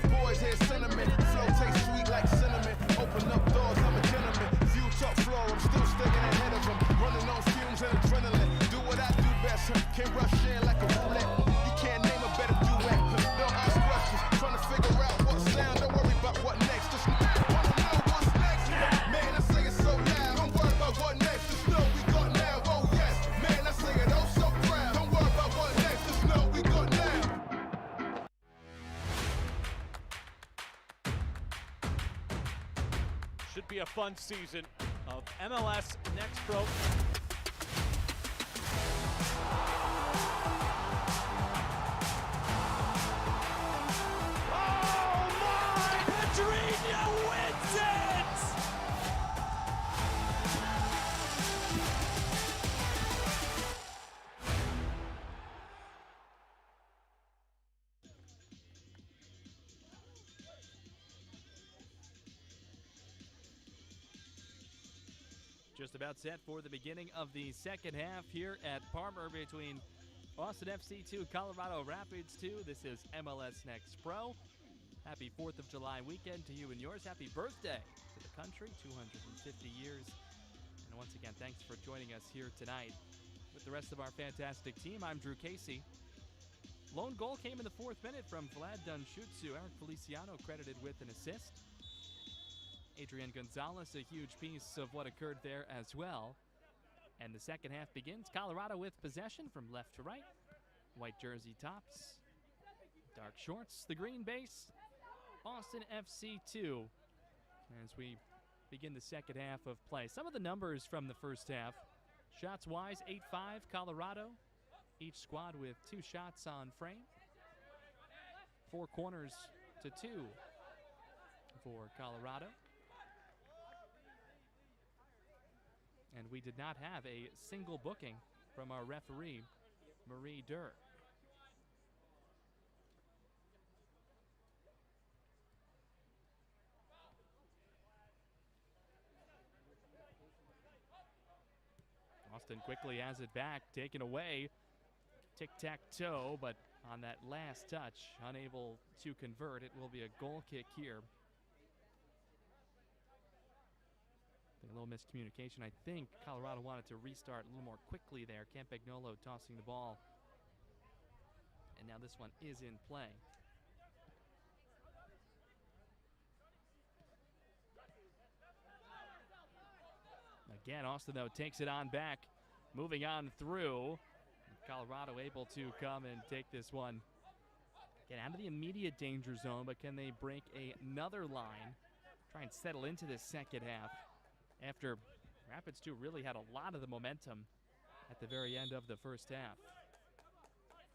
Boys hear sentiment, flow tastes sweet like cinnamon. Open up doors, I'm a gentleman. View top floor, I'm still sticking ahead of them. Running on fumes and adrenaline. Do what I do best, can rush in like a roulette. You can't name a better duet. Don't ask questions, trying to figure out what sound. Don't worry about what next, just wanna know what's next. Man, I say it so loud, don't worry about what next. Just know we got now, oh yes. Man, I say it oh so proud. Don't worry about what next, just know we got now. Should be a fun season of MLS Next Pro. Oh my! Pedrinho wins it! Just about set for the beginning of the second half here at Parmer between Austin FC 2, Colorado Rapids 2. This is MLS Next Pro. Happy 4th of July weekend to you and yours. Happy birthday to the country, 250 years. And once again, thanks for joining us here tonight. With the rest of our fantastic team, I'm Drew Casey. Lone goal came in the 4th minute from Vlad Dunshutsu. Eric Feliciano credited with an assist. Adrian Gonzalez, a huge piece of what occurred there as well. And the second half begins. Colorado with possession from left to right. White jersey tops, dark shorts, the green base. Austin FC 2 as we begin the second half of play. Some of the numbers from the first half. Shots wise, 8-5 Colorado. Each squad with 2 shots on frame. 4 corners to 2 for Colorado. And we did not have a single booking from our referee, Marie Durr. Austin quickly has it back, taken away. Tic-tac-toe, but on that last touch, unable to convert. It will be a goal kick here. A little miscommunication. I think Colorado wanted to restart a little more quickly there. Campagnolo tossing the ball. And now this one is in play. Again, Austin, though, takes it on back. Moving on through. Colorado able to come and take this one. Get out of the immediate danger zone, but can they break another line? Try and settle into this second half. After Rapids 2 really had a lot of the momentum at the very end of the first half.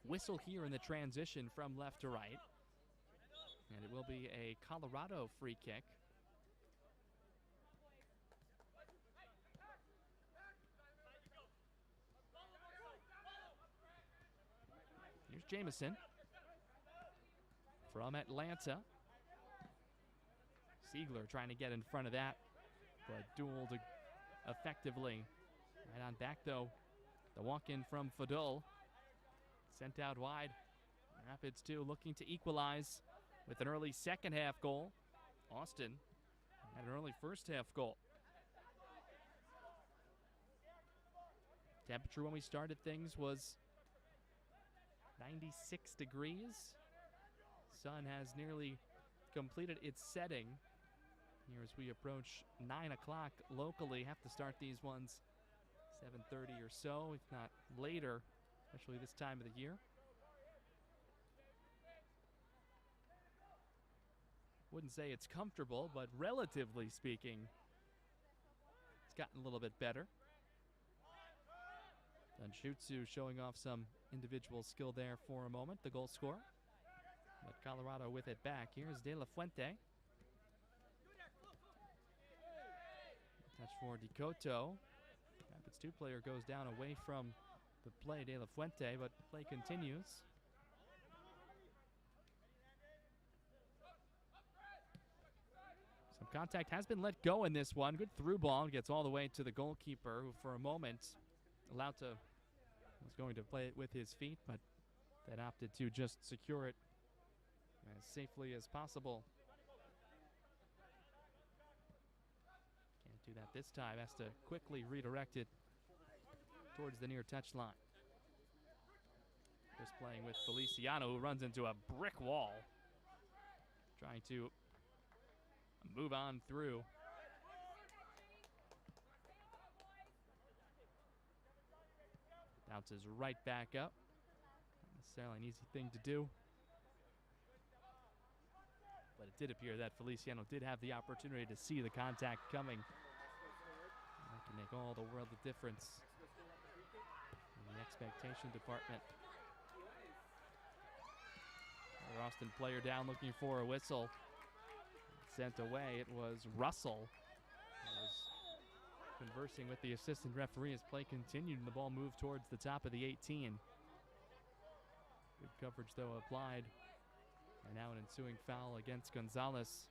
Whistle here in the transition from left to right. And it will be a Colorado free kick. Here's Jamison from Atlanta. Siegler trying to get in front of that, but dueled effectively. Right on back, though. The walk-in from Fadul. Sent out wide. Rapids, too, looking to equalize with an early second-half goal. Austin had an early first-half goal. Temperature when we started things was 96 degrees. Sun has nearly completed its setting here as we approach 9 o'clock locally. Have to start these ones 7:30 or so, if not later, especially this time of the year. Wouldn't say it's comfortable, but relatively speaking, it's gotten a little bit better. Danshutsu showing off some individual skill there for a moment, the goal scorer. But Colorado with it back. Here's De La Fuente. Touch for Decoto. Rapids 2 player goes down away from the play, De La Fuente, but play continues. Some contact has been let go in this one. Good through ball. Gets all the way to the goalkeeper, who for a moment, Lauta was going to play it with his feet, but then opted to just secure it as safely as possible. Can't do that this time. Has to quickly redirect it towards the near touchline. Just playing with Feliciano, who runs into a brick wall. Trying to move on through. Bounces right back up. Not necessarily an easy thing to do. But it did appear that Feliciano did have the opportunity to see the contact coming. And that can make all the world of difference in the expectation department. Another Austin player down looking for a whistle. Sent away. It was Russell who was conversing with the assistant referee as play continued and the ball moved towards the top of the 18. Good coverage, though, applied. And now an ensuing foul against Gonzalez.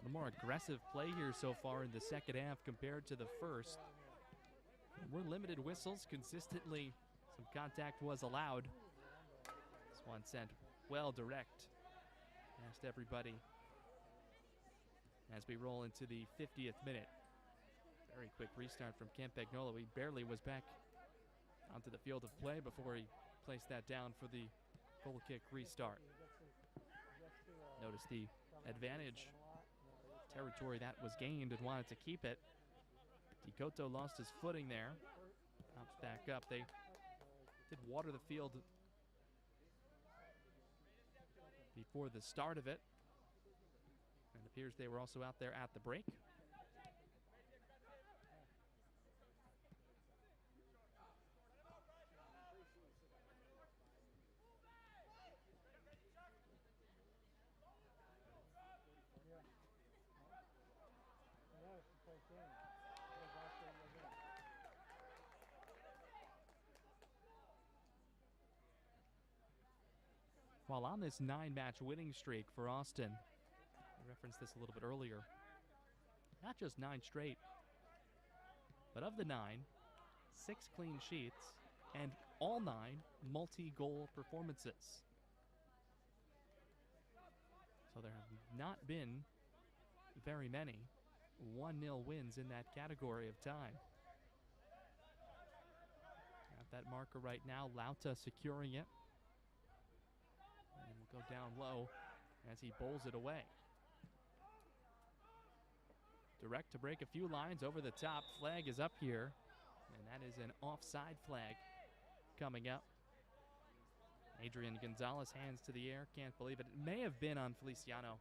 A more aggressive play here so far in the second half compared to the first. We're limited whistles consistently. Some contact was allowed. This one sent well direct past everybody as we roll into the 50th minute. Very quick restart from Campagnolo. He barely was back onto the field of play before he placed that down for the goal kick restart. Notice the advantage territory that was gained and wanted to keep it. Decoto lost his footing there. Pops back up. They did water the field before the start of it. And it appears they were also out there at the break. While on this 9-match winning streak for Austin, I referenced this a little bit earlier, not just 9 straight, but of the 9, 6 clean sheets and all 9 multi-goal performances. So there have not been very many 1-0 wins in that category of time. At that marker right now, Lauta securing it. And will go down low as he bowls it away. Direct to break a few lines over the top. Flag is up here, and that is an offside flag coming up. Adrian Gonzalez, hands to the air, can't believe it. It may have been on Feliciano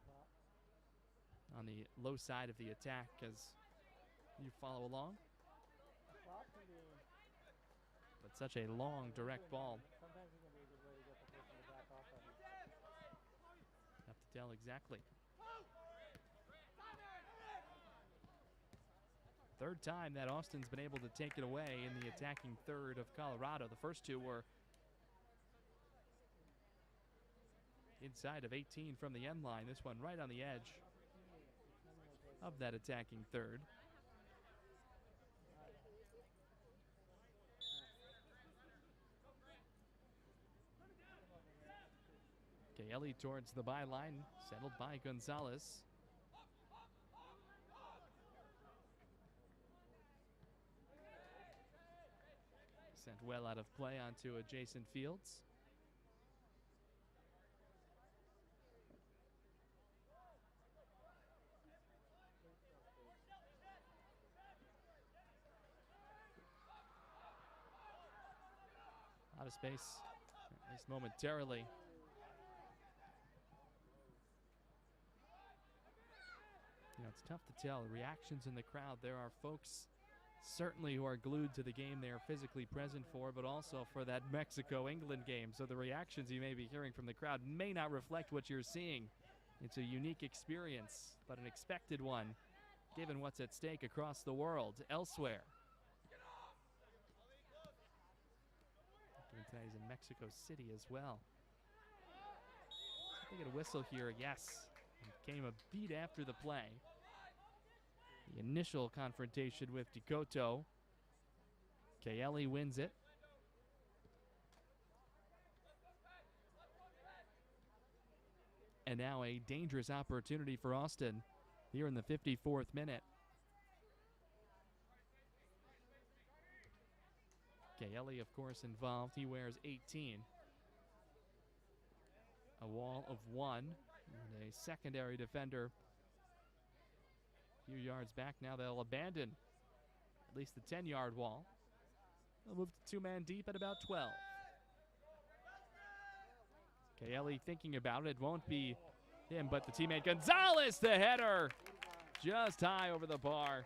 on the low side of the attack as you follow along. But such a long, direct ball. tell exactly. Third time that Austin's been able to take it away in the attacking third of Colorado. The first two were inside of 18 from the end line. This one right on the edge of that attacking third. Kelly towards the byline, settled by Gonzalez. Sent well out of play onto adjacent fields. Out of space, at least momentarily. You know, it's tough to tell. The reactions in the crowd, there are folks certainly who are glued to the game they are physically present for, but also for that Mexico-England game. So the reactions you may be hearing from the crowd may not reflect what you're seeing. It's a unique experience, but an expected one, given what's at stake across the world, elsewhere. He's in Mexico City as well. They get a whistle here, yes. It came a beat after the play. The initial confrontation with Decoto. Kelly wins it. And now a dangerous opportunity for Austin here in the 54th minute. Kelly, of course, involved. He wears 18. A wall of one. And a secondary defender a few yards back. Now they'll abandon at least the 10-yard wall. They'll move to two-man deep at about 12. Kelly thinking about it. It won't be him, but the teammate Gonzalez, the header, just high over the bar.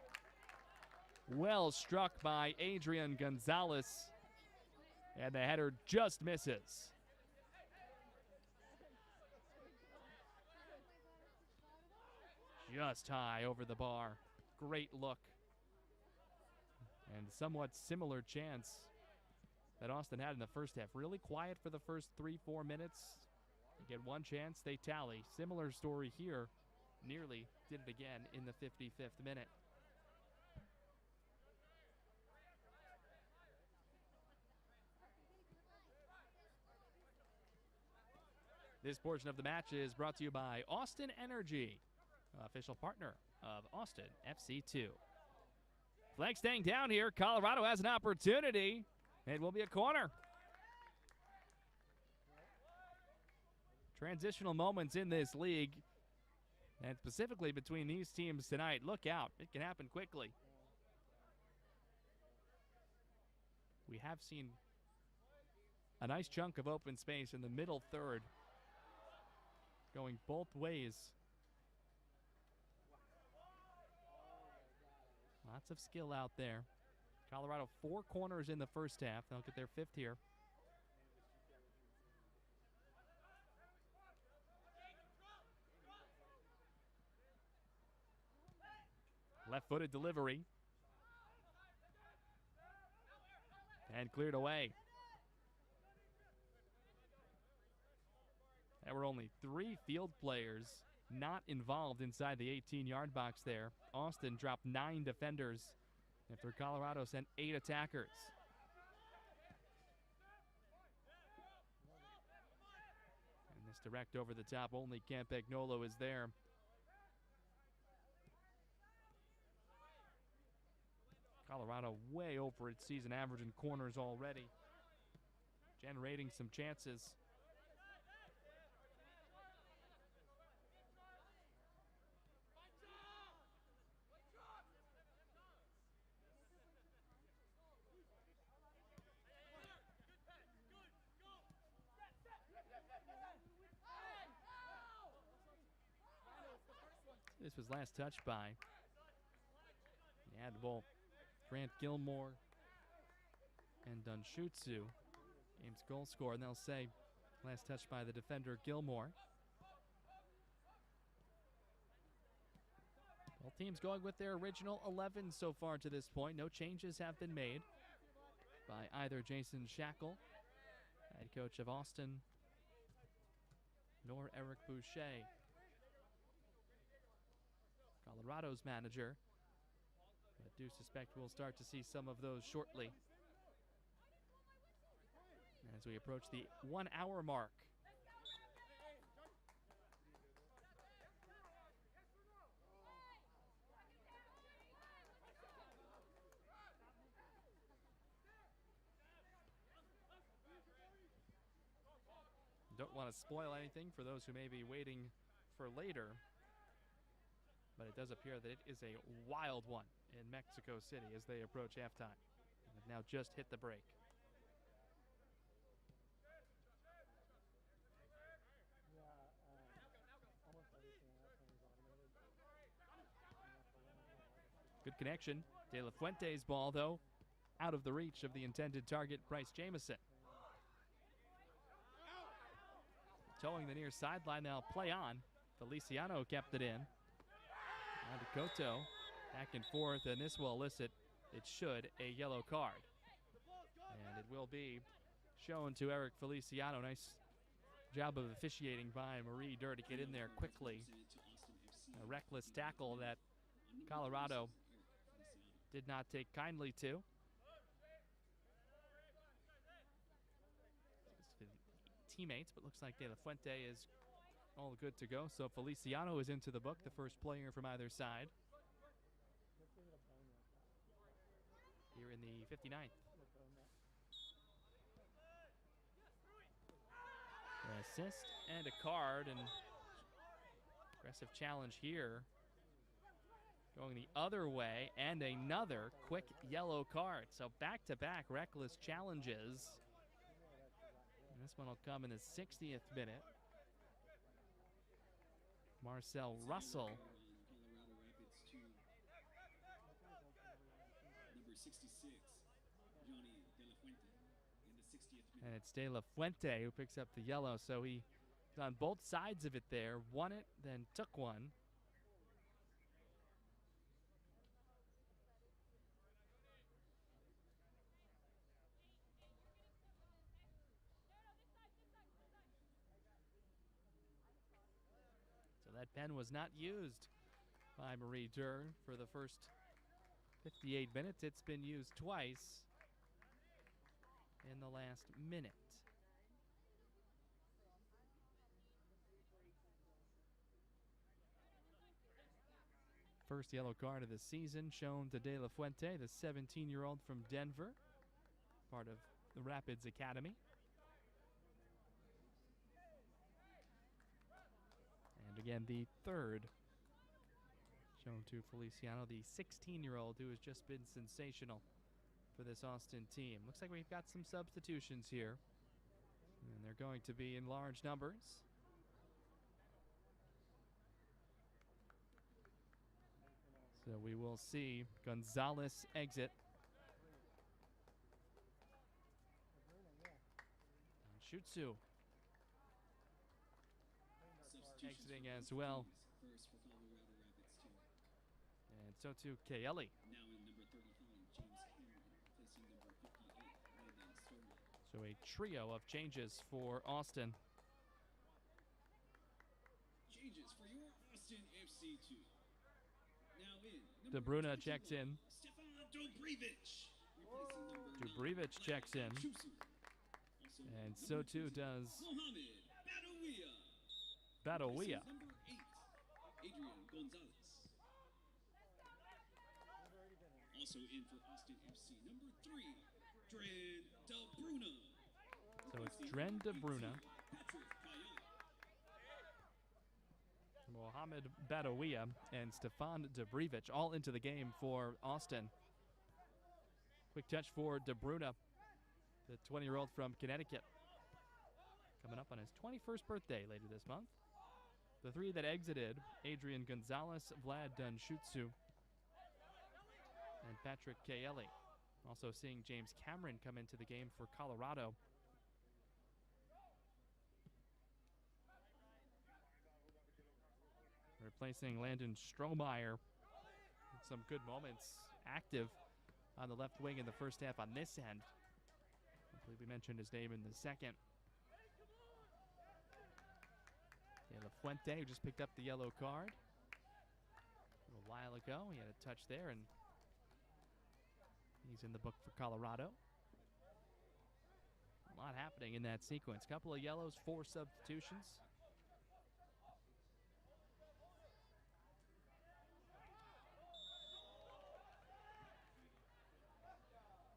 Well struck by Adrian Gonzalez, and the header just misses. Just high over the bar. Great look. And somewhat similar chance that Austin had in the first half. Really quiet for the first 3-4 minutes. They get one chance, they tally. Similar story here. Nearly did it again in the 55th minute. This portion of the match is brought to you by Austin Energy, official partner of Austin FC2. Flag staying down here. Colorado has an opportunity. It will be a corner. Transitional moments in this league, and specifically between these teams tonight. Look out. It can happen quickly. We have seen a nice chunk of open space in the middle third, going both ways. Lots of skill out there. Colorado 4 corners in the first half. They'll get their 5th here. Left-footed delivery. And cleared away. There were only 3 field players not involved inside the 18-yard box there. Austin dropped 9 defenders after Colorado sent 8 attackers. And this direct over the top, only Campagnolo is there. Colorado way over its season average in corners already, generating some chances. This was last touched by the ad ball. Grant Gilmore and Dunshutsu. Game's goal scorer, and they'll say last touch by the defender Gilmore. Both teams going with their original 11 so far to this point. No changes have been made by either Jason Shackle, head coach of Austin, nor Eric Boucher, Colorado's manager. I do suspect we'll start to see some of those shortly as we approach the 1 hour mark. Don't want to spoil anything for those who may be waiting for later, but it does appear that it is a wild one in Mexico City as they approach halftime. They've now just hit the break. Good connection. De La Fuente's ball, though, out of the reach of the intended target, Bryce Jamison. Towing the near sideline, now play on. Feliciano kept it in. Now to Cotto, back and forth, and this will elicit, it should, a yellow card. And it will be shown to Eric Feliciano. Nice job of officiating by Marie Durr to get in there quickly. A reckless tackle that Colorado did not take kindly to. Teammates, but looks like De La Fuente is all good to go. So Feliciano is into the book, the first player from either side. Here in the 59th. An assist and a card, and aggressive challenge here. Going the other way, and another quick yellow card. So back-to-back reckless challenges. And this one will come in the 60th minute. Marcel Russell. Number 66, Johnny De La Fuente, in the 60th minute. And it's De La Fuente who picks up the yellow. So he's on both sides of it there. Won it, then took one. So that pen was not used by Marie Durr for the first 58 minutes. It's been used twice in the last minute. First yellow card of the season shown to De La Fuente, the 17-year-old from Denver, part of the Rapids Academy. And again, the third shown to Feliciano, the 16-year-old who has just been sensational for this Austin team. Looks like we've got some substitutions here, and they're going to be in large numbers. So we will see Gonzalez exit. And Shutsu exiting as well. And so too Kaeli. Now in number 35, James Cameron, placing number 58, Landon Sterling. So a trio of changes for Austin. Changes for your Austin FC2. Now in De Bruyne checks in. Stefan Dobrivich, replacing number Dobrivich checks in. Also And so too does Mohamed Badawia. Badawia. Number 8, Adrian Gonzalez. Also in for Austin FC, number 3, Dren De Bruyne. So it's Dren De Bruyne, Patrick Kayala. Mohamed Badawia, and Stefan Dobrivich all into the game for Austin. Quick touch for De Bruyne, the 20-year-old from Connecticut, coming up on his 21st birthday later this month. The three that exited, Adrian Gonzalez, Vlad Dunshutsu, and Patrick Kaeli. Also seeing James Cameron come into the game for Colorado. Replacing Landon Strohmeyer some good moments active on the left wing in the first half on this end. I believe we mentioned his name in the second. Yeah, La Fuente, who just picked up the yellow card a little while ago. He had a touch there, and he's in the book for Colorado. A lot happening in that sequence. Couple of yellows, 4 substitutions.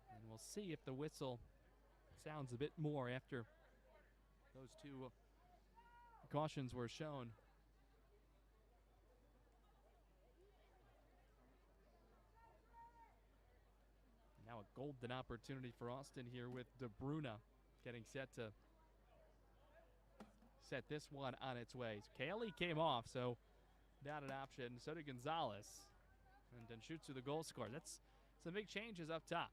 And we'll see if the whistle sounds a bit more after those 2 cautions were shown. Now a golden opportunity for Austin here with DeBruna getting set to set this one on its way. Cayley came off, so not an option. So did Gonzalez. And then shoots through the goal scorer. That's some big changes up top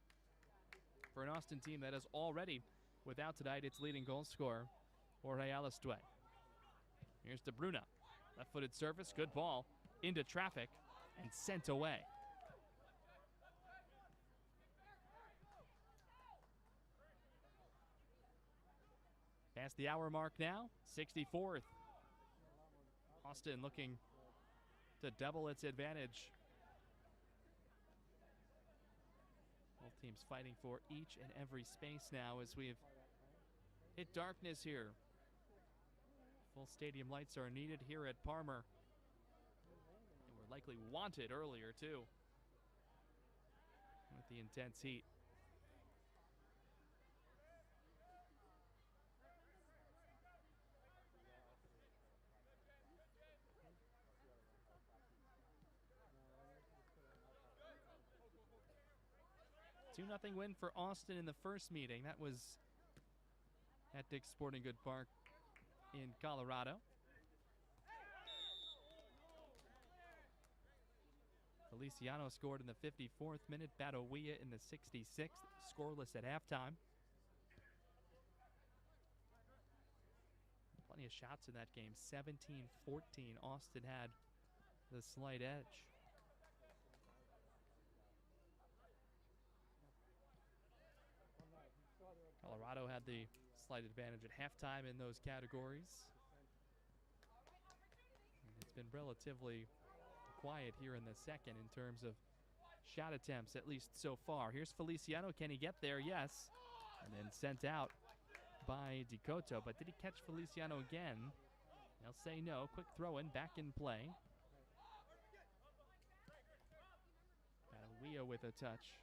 for an Austin team that is already without tonight its leading goal scorer, Jorge Alistue. Here's DeBruna. Left-footed service, good ball into traffic and sent away. Past the hour mark now, 64th. Austin looking to double its advantage. Both teams fighting for each and every space now as we've hit darkness here. Full stadium lights are needed here at Parmer. And were likely wanted earlier too, with the intense heat. A 2-0 win for Austin in the first meeting. That was at Dick's Sporting Good Park in Colorado. Feliciano scored in the 54th minute. Badawia in the 66th. Scoreless at halftime. Plenty of shots in that game. 17-14. Austin had the slight edge. Colorado had the slight advantage at halftime in those categories. And it's been relatively quiet here in the second in terms of shot attempts, at least so far. Here's Feliciano. Can he get there? Yes. And then sent out by Decoto. But did he catch Feliciano again? They'll say no. Quick throw in, back in play. Badawia with a touch.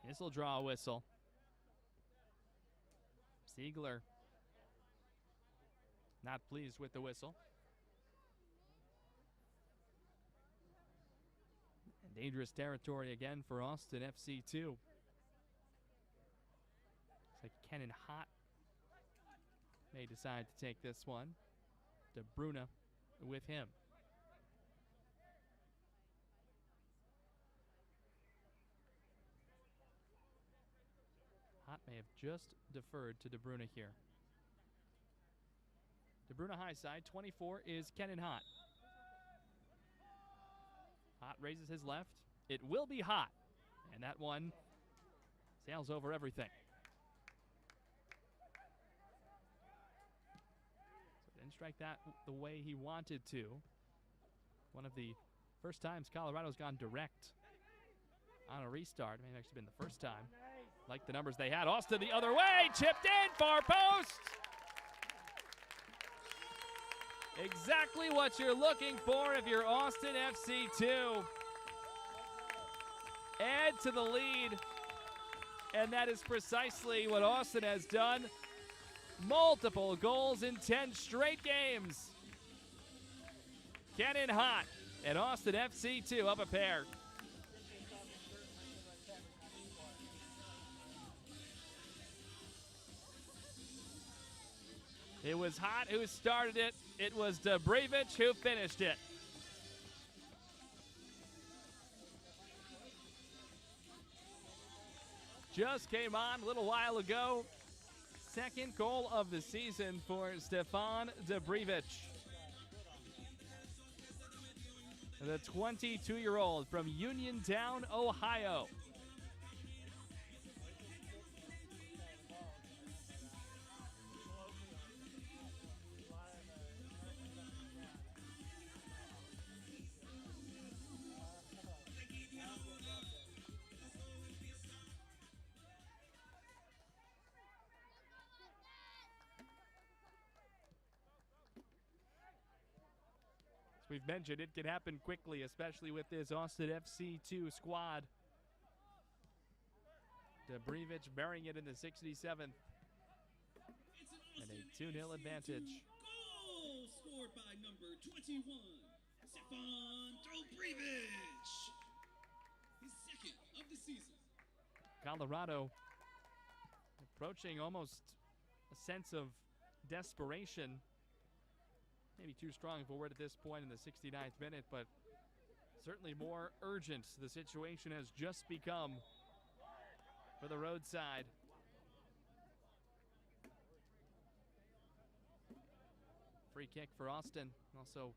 This will draw a whistle. Siegler not pleased with the whistle. And dangerous territory again for Austin FC 2. Looks like Kenan Hott may decide to take this one. DeBruna with him. Hott may have just deferred to DeBruna here. DeBruna high side, 24 is Kenan Hott. Hott raises his left. It will be Hott. And that one sails over everything. So didn't strike that the way he wanted to. One of the first times Colorado's gone direct on a restart. It may have actually been the first time. Like the numbers they had. Austin the other way. Chipped in. Far post. Exactly what you're looking for if you're Austin FC 2. Add to the lead. And that is precisely what Austin has done. Multiple goals in 10 straight games. Kenan Hott and Austin FC 2 up a pair. It was Hott who started it. It was Dobrevich who finished it. just came on a little while ago. Second goal of the season for Stefan Dobrivich. The 22-year-old from Uniontown, Ohio. We've mentioned it can happen quickly, especially with this Austin FC2 squad. Dobrivich burying it in the 67th. And a 2-0 advantage. Goal scored by number 21, Stefan Dobrivich. His second of the season. Colorado approaching almost a sense of desperation. Maybe too strong for word at this point in the 69th minute, but certainly more urgent the situation has just become for the roadside. Free kick for Austin. Also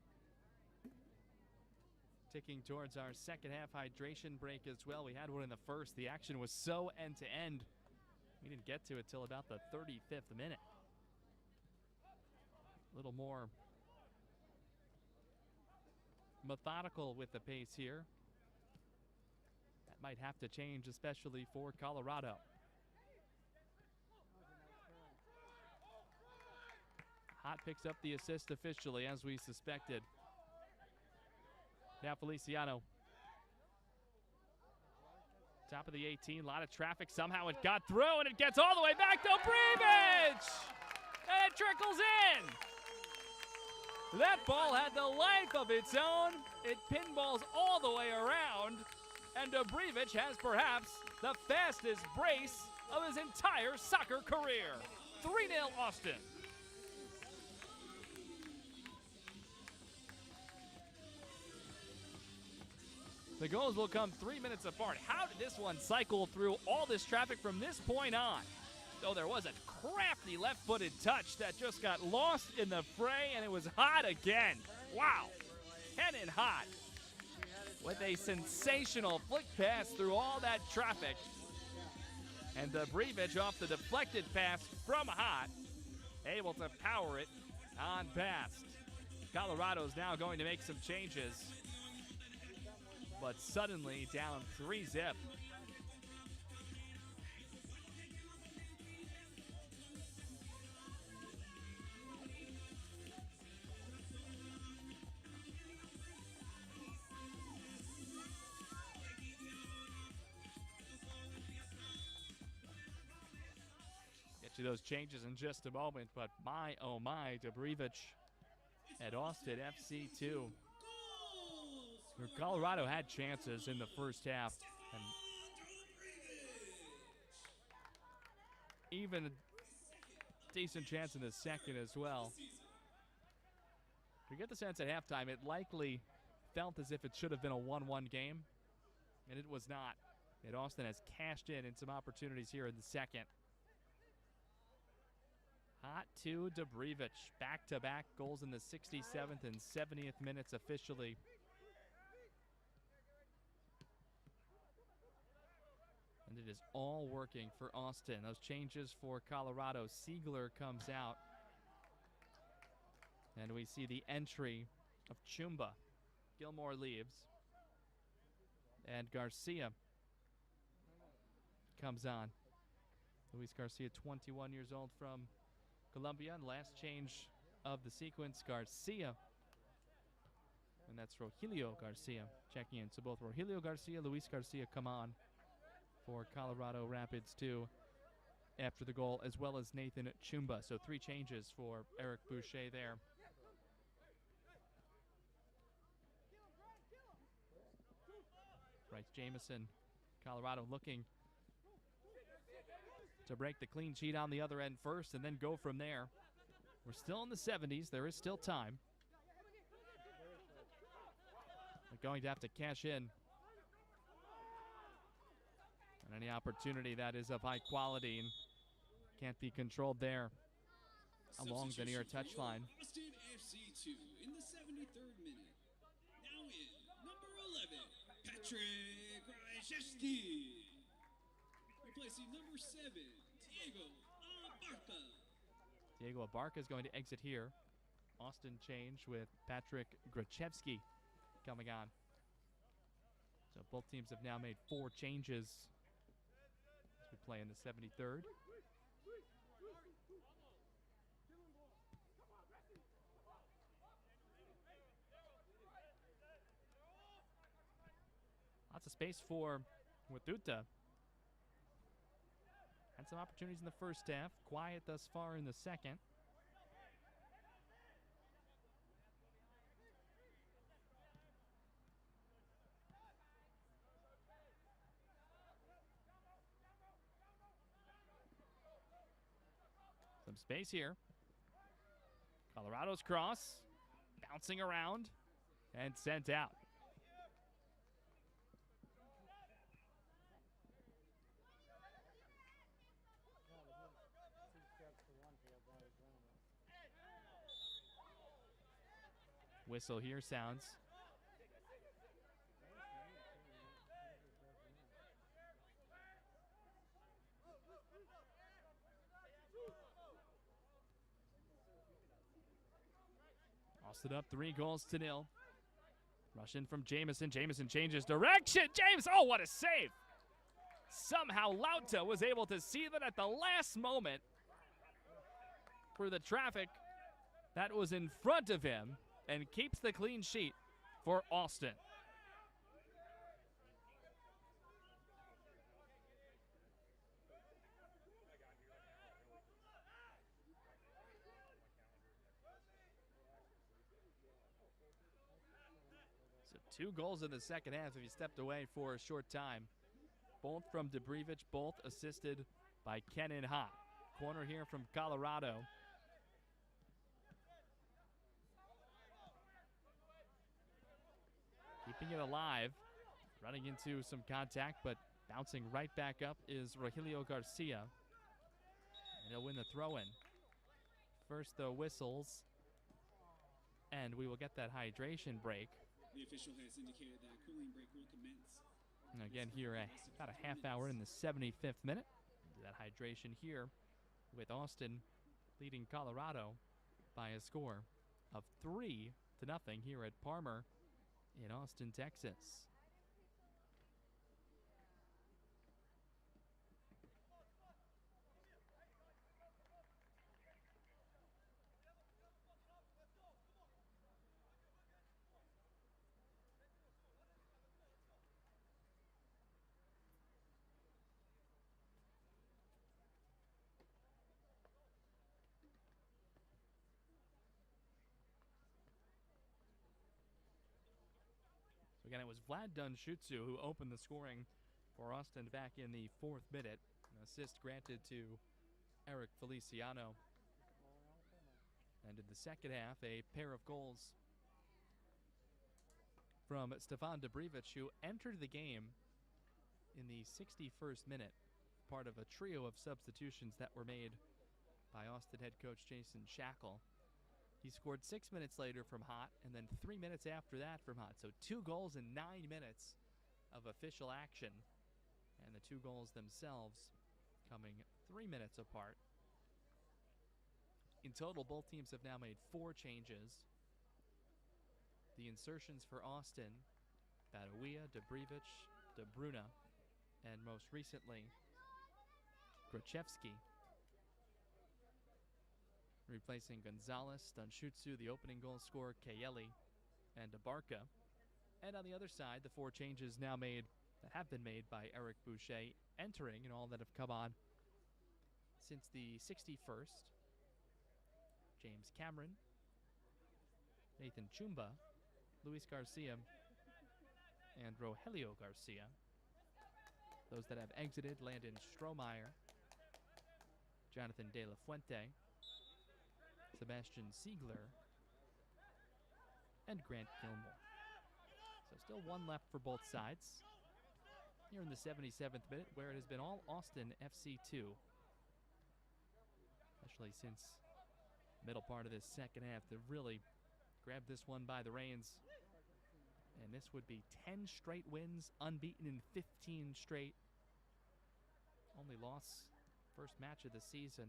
ticking towards our second half hydration break as well. We had one in the first. The action was so end-to-end. We didn't get to it till about the 35th minute. A little more methodical with the pace here. That might have to change, especially for Colorado. Hott picks up the assist officially, as we suspected. Now Feliciano. Top of the 18, a lot of traffic. Somehow it got through, and it gets all the way back to Dobrivich! And it trickles in! That ball had the life of its own. It pinballs all the way around, and Dobrivich has perhaps the fastest brace of his entire soccer career. 3-0 Austin. The goals will come 3 minutes apart. How did this one cycle through all this traffic from this point on? Oh, there was a crafty left-footed touch that just got lost in the fray, and it was Hott again. Wow. Kenan Hott with a sensational flick pass through all that traffic. And Dobrivich off the deflected pass from Hott, able to power it on past. Colorado's now going to make some changes, but suddenly down 3-0. Get to those changes in just a moment, but my, oh my, Dobrivich at Austin FC2. Colorado had chances in the first half, and even a decent chance in the second as well. We get the sense at halftime it likely felt as if it should have been a 1-1 game, and it was not. And Austin has cashed in some opportunities here in the second. Hott to Dobrivich. Back-to-back goals in the 67th and 70th minutes officially. And it is all working for Austin. Those changes for Colorado. Siegler comes out. And we see the entry of Chumba. Gilmore leaves. And Garcia comes on. Luis Garcia, 21 years old from Colombia. And last change of the sequence, Garcia. And that's Rogelio Garcia checking in. So both Rogelio Garcia, Luis Garcia come on for Colorado Rapids too after the goal, as well as Nathan Chumba. So 3 changes for Eric Boucher there. Bryce Jamison, Colorado looking to break the clean sheet on the other end first and then go from there. We're still in the 70s. There is still time. They're going to have to cash in. And Any opportunity that is of high quality and can't be controlled there along the near touchline. Austin FC2 in the 73rd minute. Now in number 11, Patrick Krajewski. Replacing number 7, Diego Abarca. Diego Abarca is going to exit here. Austin change with Patrick Grachevsky coming on. So both teams have now made 4 changes as we play in the 73rd. Lots of space for Watuta. Had some opportunities in the first half. Quiet thus far in the second. Some space here. Colorado's cross. Bouncing around. And sent out. Whistle here sounds. Austin up 3-0. Rush in from Jamison. Jamison changes direction. James, oh, what a save. Somehow Lauta was able to see that at the last moment for the traffic that was in front of him and keeps the clean sheet for Austin. So 2 goals in the second half if he stepped away for a short time. Both from Debrevich, both assisted by Kenan Ha. Corner here from Colorado. Keeping it alive. Running into some contact, but bouncing right back up is Rogelio Garcia. And he'll win the throw-in. First, the whistles. And we will get that hydration break. The official has indicated that a cooling break will commence. And again here, about a half hour in the 75th minute. That hydration here with Austin leading Colorado by a score of 3-0 here at Palmer in Austin, Texas. Again, it was Vlad Dunshutsu who opened the scoring for Austin back in the 4th minute. An assist granted to Eric Feliciano. And in the second half, a pair of goals from Stefan Debrevich, who entered the game in the 61st minute, part of a trio of substitutions that were made by Austin head coach Jason Shackle. He scored 6 minutes later from Hot, and then 3 minutes after that from Hot. So 2 goals in 9 minutes of official action. And the 2 goals themselves coming 3 minutes apart. In total, both teams have now made 4 changes. The insertions for Austin, Badawia, Debrevich, De Bruna, and most recently, Grachevsky. Replacing Gonzalez, Dunshutsu, the opening goal scorer, Kayeli, and Abarca. And on the other side, the 4 changes now made that have been made by Eric Boucher, entering and all that have come on since the 61st. James Cameron, Nathan Chumba, Luis Garcia, and Rogelio Garcia. Those that have exited, Landon Strohmeyer, Jonathan De La Fuente, Sebastian Siegler, and Grant Gilmore. So still 1 left for both sides. here in the 77th minute, where it has been all Austin FC 2. Especially since middle part of this second half to really grab this one by the reins. And this would be 10 straight wins, unbeaten in 15 straight. Only loss, first match of the season.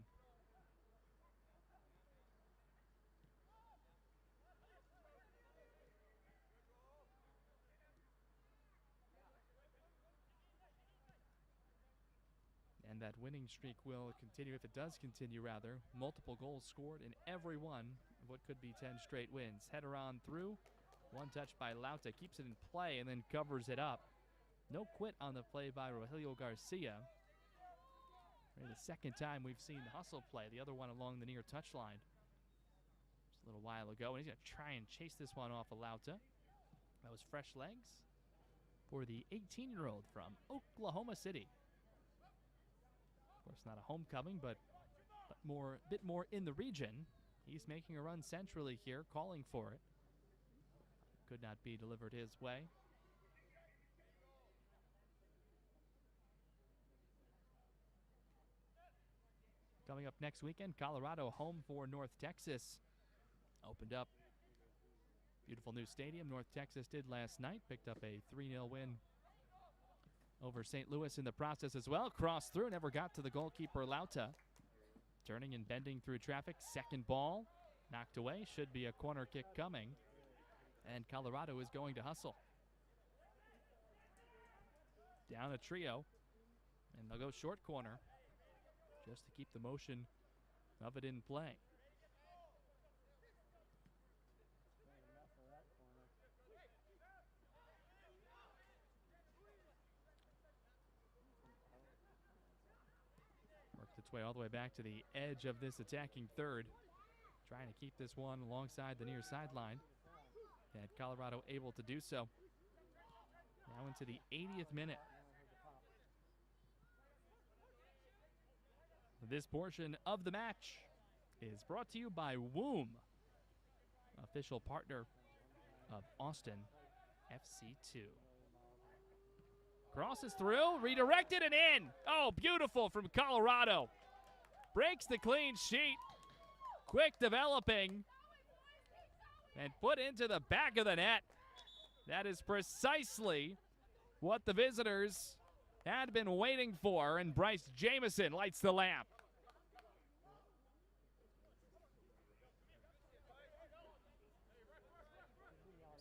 And that winning streak will continue, if it does continue rather. Multiple goals scored in every one of what could be 10 straight wins. Header on through. One touch by Lauta, keeps it in play and then covers it up. No quit on the play by Rogelio Garcia. The second time we've seen the hustle play, the other one along the near touchline. Just a little while ago, and he's going to try and chase this one off of Lauta. That was fresh legs for the 18-year-old from Oklahoma City. Of course, not a homecoming, but a bit more in the region. He's making a run centrally here, calling for it. Could not be delivered his way. Coming up next weekend, Colorado home for North Texas. Opened up beautiful new stadium. North Texas did last night. Picked up a 3-0 win over St. Louis in the process as well. Crossed through, never got to the goalkeeper Lauta. Turning and bending through traffic. Second ball, knocked away. Should be a corner kick coming. And Colorado is going to hustle. Down a trio. And they'll go short corner just to keep the motion of it in play. Worked its way all the way back to the edge of this attacking third. Trying to keep this one alongside the near sideline. And Colorado able to do so. Now into the 80th minute. This portion of the match is brought to you by WOOM, official partner of Austin FC2. Crosses through, redirected and in. Oh, beautiful from Colorado. Breaks the clean sheet. Quick developing. And put into the back of the net. That is precisely what the visitors had been waiting for, and Bryce Jamison lights the lamp.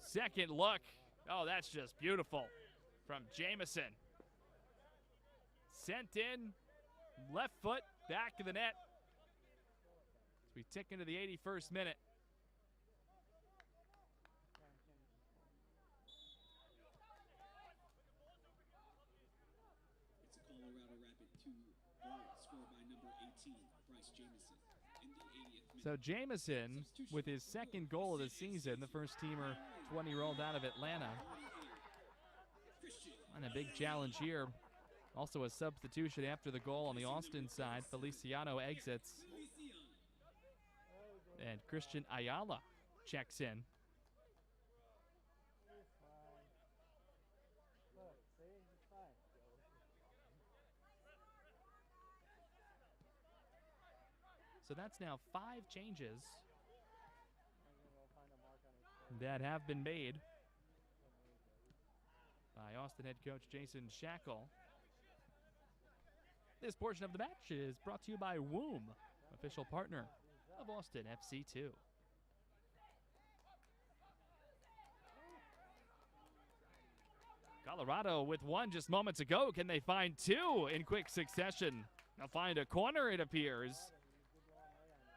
Second look. Oh, that's just beautiful from Jamison. Sent in, left foot, back of the net. As we tick into the 81st minute. Colorado Rapid 2 goal scored by number 18, Bryce Jamison, in the 80th minute. So Jamison, with his second goal of the season, the first teamer, 20-year-old out of Atlanta. And a big challenge here. Also a substitution after the goal on the Austin side. Feliciano exits. And Christian Ayala checks in. So that's now 5 changes that have been made by Austin head coach Jason Shackle. This portion of the match is brought to you by WOOM, official partner of Austin FC2. Colorado with one just moments ago. Can they find 2 in quick succession? They'll find a corner, it appears.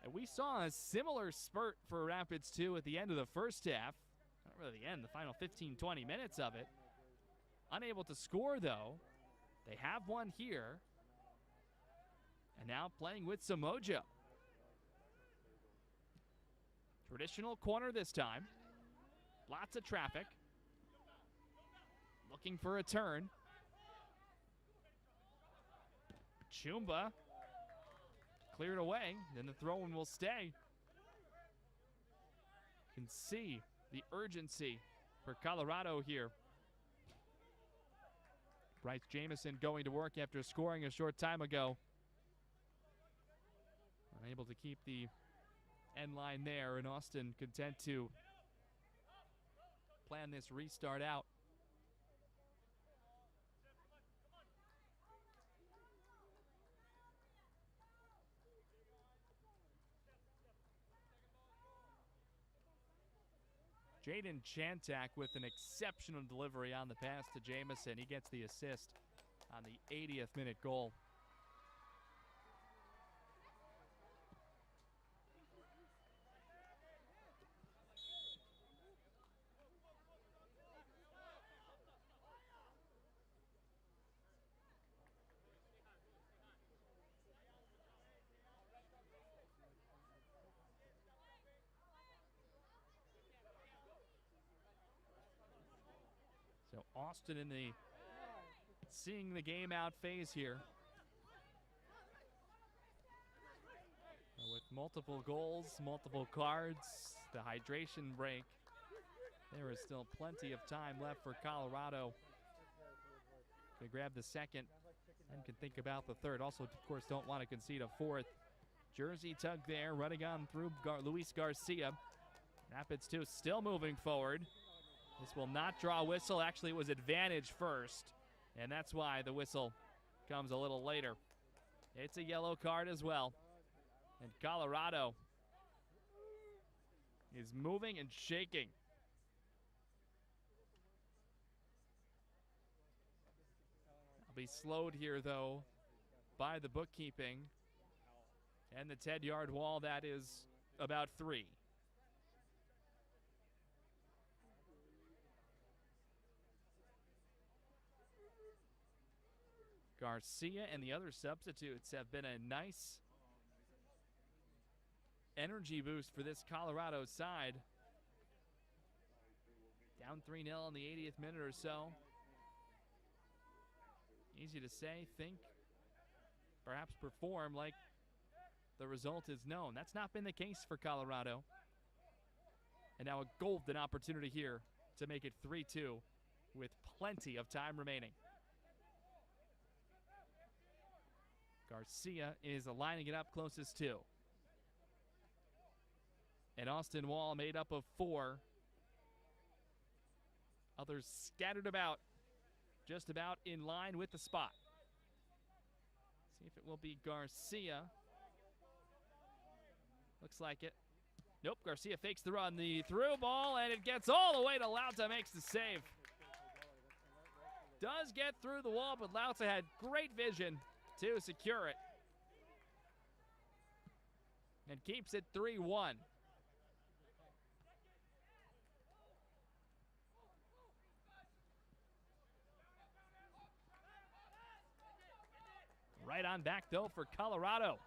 And we saw a similar spurt for Rapids 2 at the end of the first half. Not really the end, the final 15-20 minutes of it. Unable to score, though. They have one here. And now playing with some mojo. Traditional corner this time. Lots of traffic. Looking for a turn. Chumba. Cleared away, then the throw-in will stay. You can see the urgency for Colorado here. Bryce Jamison going to work after scoring a short time ago. Unable to keep the end line there, and Austin content to plan this restart out. Jaden Chantak with an exceptional delivery on the pass to Jamison. He gets the assist on the 80th minute goal. So Austin in the seeing the game out phase here. With multiple goals, multiple cards, the hydration break. There is still plenty of time left for Colorado to grab the second and can think about the third. Also, of course, don't want to concede a fourth. Jersey tug there, running on through Luis Garcia. Rapids 2 still moving forward. This will not draw a whistle. Actually, it was advantage first, and that's why the whistle comes a little later. It's a yellow card as well. And Colorado is moving and shaking. I'll be slowed here, though, by the bookkeeping. And the 10-yard wall, that is about 3. Garcia and the other substitutes have been a nice energy boost for this Colorado side. Down 3-0 in the 80th minute or so. Easy to say, think, perhaps perform like the result is known. That's not been the case for Colorado. And now a golden opportunity here to make it 3-2 with plenty of time remaining. Garcia is lining it up closest to. And Austin Wall made up of 4. Others scattered about, just about in line with the spot. See if it will be Garcia. Looks like it. Nope, Garcia fakes the run. The through ball, and it gets all the way to Lauta, makes the save. Does get through the wall, but Lauta had great vision to secure it. And keeps it 3-1. Right on back, though, for Colorado.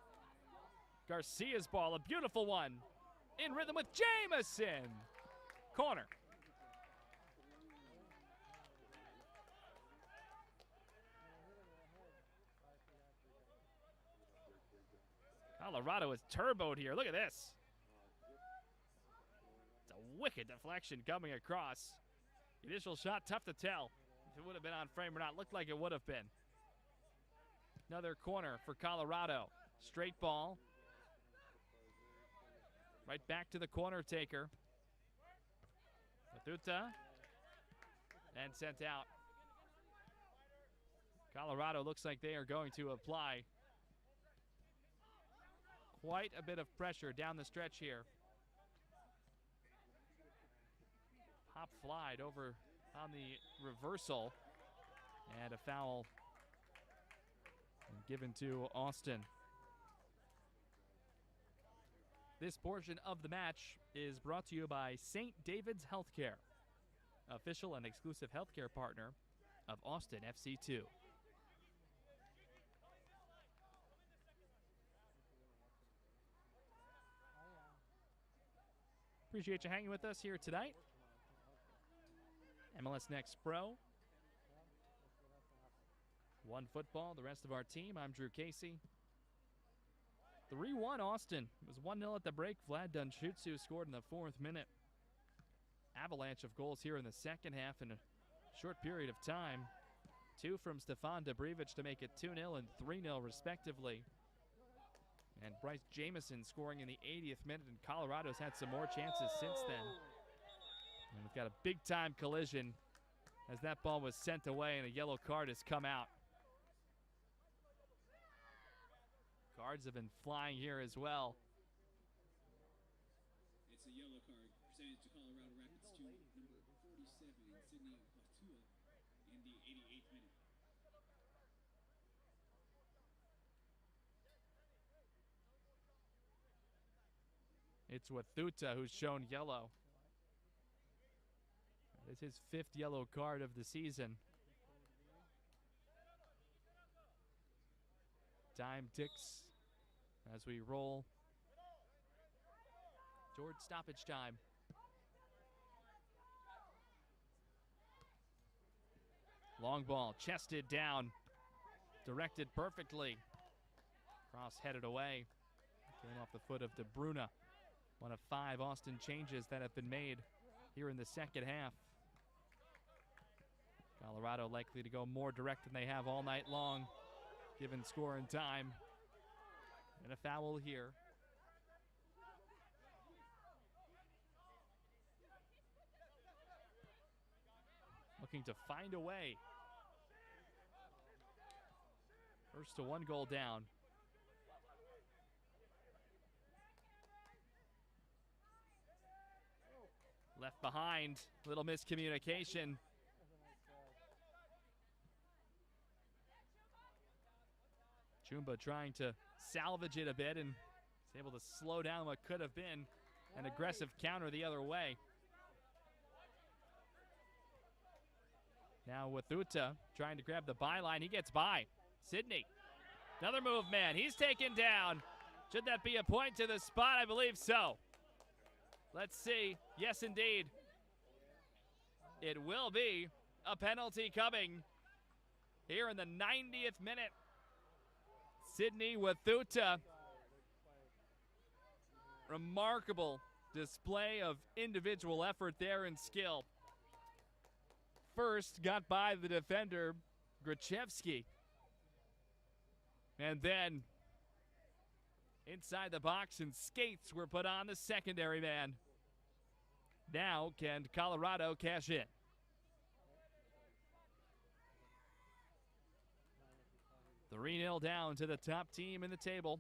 Garcia's ball, a beautiful one. In rhythm with Jamison. Corner. Colorado is turboed here. Look at this. It's a wicked deflection coming across. The initial shot, tough to tell if it would have been on frame or not. Looked like it would have been. Another corner for Colorado. Straight ball. Right back to the corner taker. Mathuta. And sent out. Colorado looks like they are going to apply quite a bit of pressure down the stretch here. Hop flied over on the reversal. And a foul given to Austin. This portion of the match is brought to you by St. David's Healthcare, official and exclusive healthcare partner of Austin FC2. Appreciate you hanging with us here tonight. MLS Next Pro. One football, the rest of our team. I'm Drew Casey. 3-1 Austin. It was 1-0 at the break. Vlad Dunchutsu scored in the 4th minute. Avalanche of goals here in the second half in a short period of time. Two from Stefan Dobrevich to make it 2-0 and 3-0 respectively. And Bryce Jamison scoring in the 80th minute, and Colorado's had some more chances since then. And we've got a big-time collision as that ball was sent away and a yellow card has come out. Cards have been flying here as well. It's a yellow card presented to Colorado Rapids to number 47, Sydney Watua, in the 88th minute. It's Wathuta who's shown yellow. It's his 5th yellow card of the season. Time ticks as we roll toward stoppage time. Long ball chested down, directed perfectly. Cross headed away. Came off the foot of DeBruna. One of 5 Austin changes that have been made here in the second half. Colorado likely to go more direct than they have all night long, given score and time. And a foul here. Looking to find a way. First to 1 goal down. Left behind, little miscommunication. Chumba trying to salvage it a bit and is able to slow down what could have been an aggressive counter the other way. Now Wathuta trying to grab the byline. He gets by. Sydney, another move man. He's taken down. Should that be a point to the spot? I believe so. Let's see. Yes, indeed. It will be a penalty coming here in the 90th minute. Sydney Wathuta. Remarkable display of individual effort there and skill. First got by the defender, Grachevsky. And then inside the box and skates were put on the secondary man. Now can Colorado cash in? The 3-0 down to the top team in the table.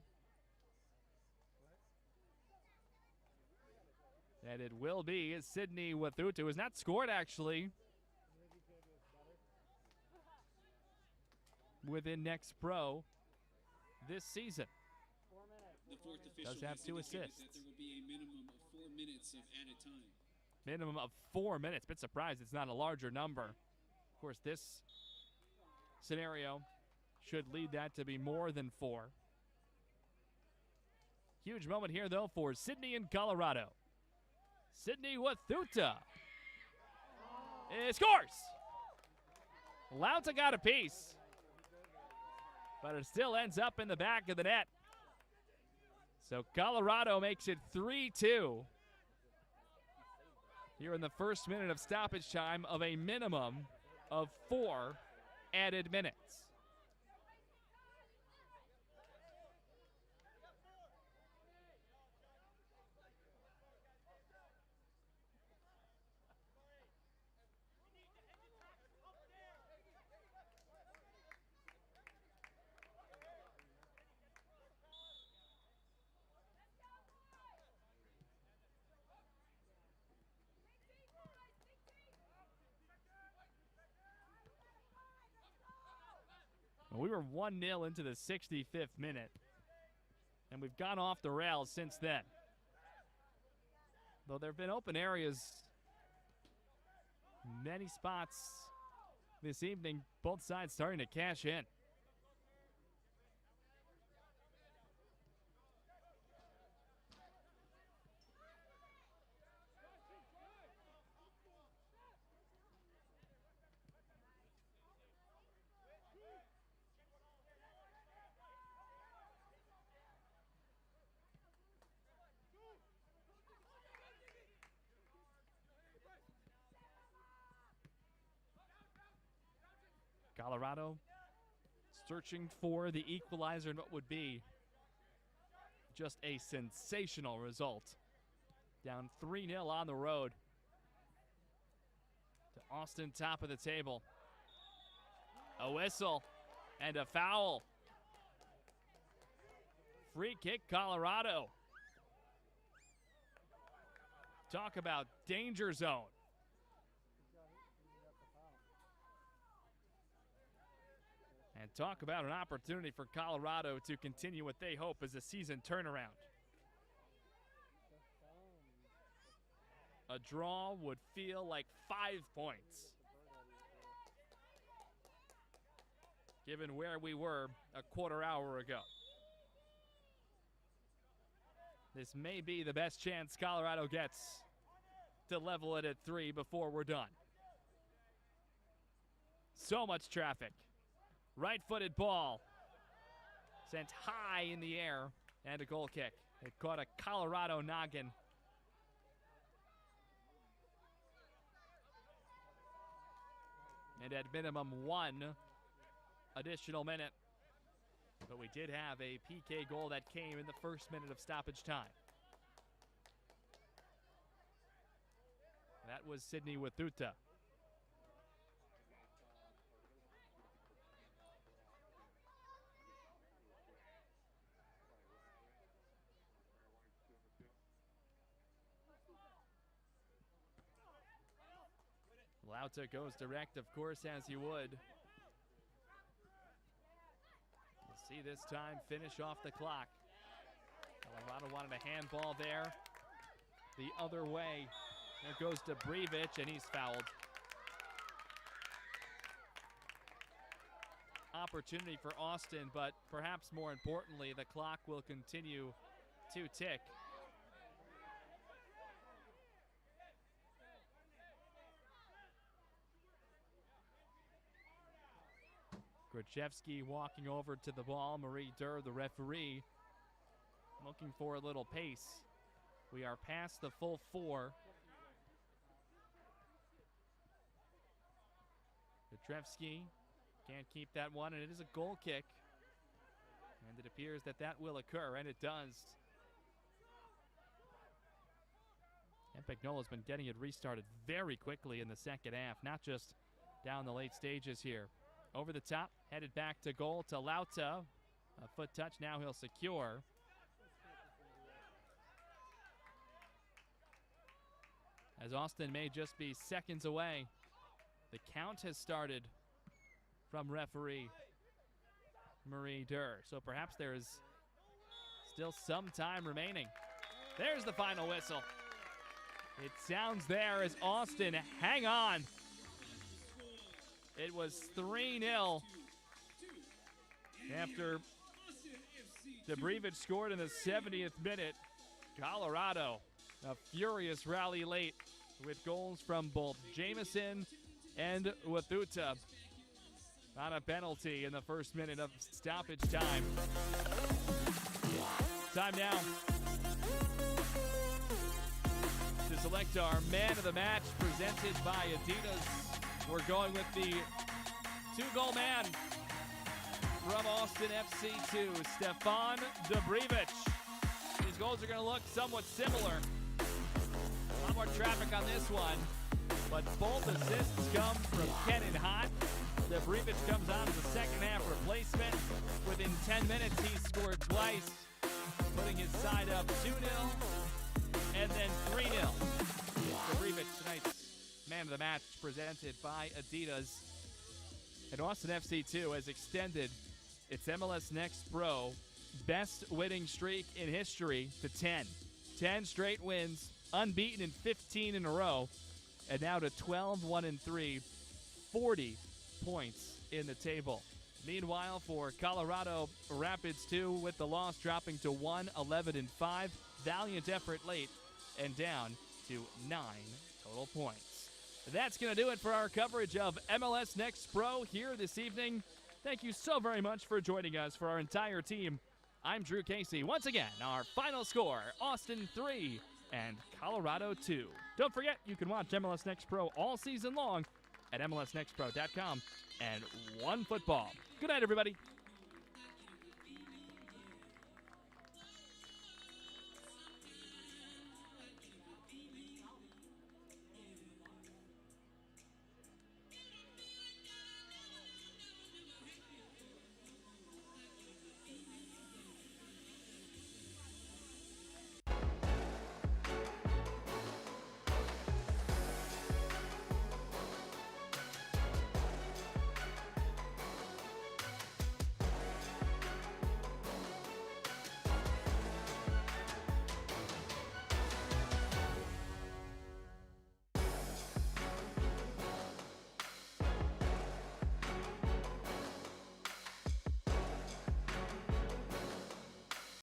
And it will be Sydney Wathuta, who has not scored actually within Next Pro this season. The fourth official Does have has 2 indicated assists. that there will be a minimum of 4 minutes of added time. Minimum of 4 minutes. Bit surprised it's not a larger number. Of course, this scenario should lead that to be more than 4. Huge moment here, though, for Sydney and Colorado. Sydney Wathuta scores! Lauta got a piece, but it still ends up in the back of the net. So Colorado makes it 3-2 here in the first minute of stoppage time of a minimum of 4 added minutes. We were 1-0 into the 65th minute, and we've gone off the rails since then. Though there have been open areas, many spots this evening, both sides starting to cash in. Colorado searching for the equalizer in what would be just a sensational result. Down 3-0 on the road to Austin, top of the table. A whistle and a foul. Free kick, Colorado. Talk about danger zone. And talk about an opportunity for Colorado to continue what they hope is a season turnaround. A draw would feel like 5 points, given where we were a quarter hour ago. This may be the best chance Colorado gets to level it at 3 before we're done. So much traffic. Right-footed ball sent high in the air, and a goal kick. It caught a Colorado noggin. And at minimum 1 additional minute. But we did have a PK goal that came in the first minute of stoppage time. That was Sidney Wathuta. Lauta goes direct, of course, as he would. We'll see this time finish off the clock. Colorado wanted a handball there. The other way. There goes Dobrivich, and he's fouled. Opportunity for Austin, but perhaps more importantly, the clock will continue to tick. Gruchevsky walking over to the ball. Marie Durr, the referee, looking for a little pace. We are past the full 4. Gruchevsky can't keep that one, and it is a goal kick. And it appears that that will occur, and it does. And Pignola's been getting it restarted very quickly in the second half, not just down the late stages here. Over the top, headed back to goal to Lauta. A foot touch, now he'll secure. As Austin may just be seconds away. The count has started from referee Marie Durr. So perhaps there is still some time remaining. There's the final whistle. It sounds there as Austin hang on. It was 3-0 after Dobrivich scored in the 70th minute. Colorado, a furious rally late with goals from both Jamison and Wathuta on a penalty in the first minute of stoppage time. Time now to select our man of the match, presented by Adidas. We're going with the 2-goal man from Austin FC2, Stefan Dobrivich. These goals are going to look somewhat similar. A lot more traffic on this one, but both assists come from Kenan Hott. Dobrivich comes on as a second half replacement. Within 10 minutes, he scored twice, putting his side up 2-0 and then 3-0. Dobrivich tonight's man of the match, presented by Adidas. And Austin FC2 has extended its MLS Next Pro best winning streak in history to 10. 10 straight wins, unbeaten in 15 in a row, and now to 12-1-3, 40 points in the table. Meanwhile, for Colorado Rapids 2, with the loss dropping to 1-11-5, valiant effort late and down to 9 total points. That's going to do it for our coverage of MLS Next Pro here this evening. Thank you so very much for joining us. For our entire team, I'm Drew Casey. Once again, our final score, Austin 3 and Colorado 2. Don't forget, you can watch MLS Next Pro all season long at MLSNextPro.com and OneFootball. Good night, everybody.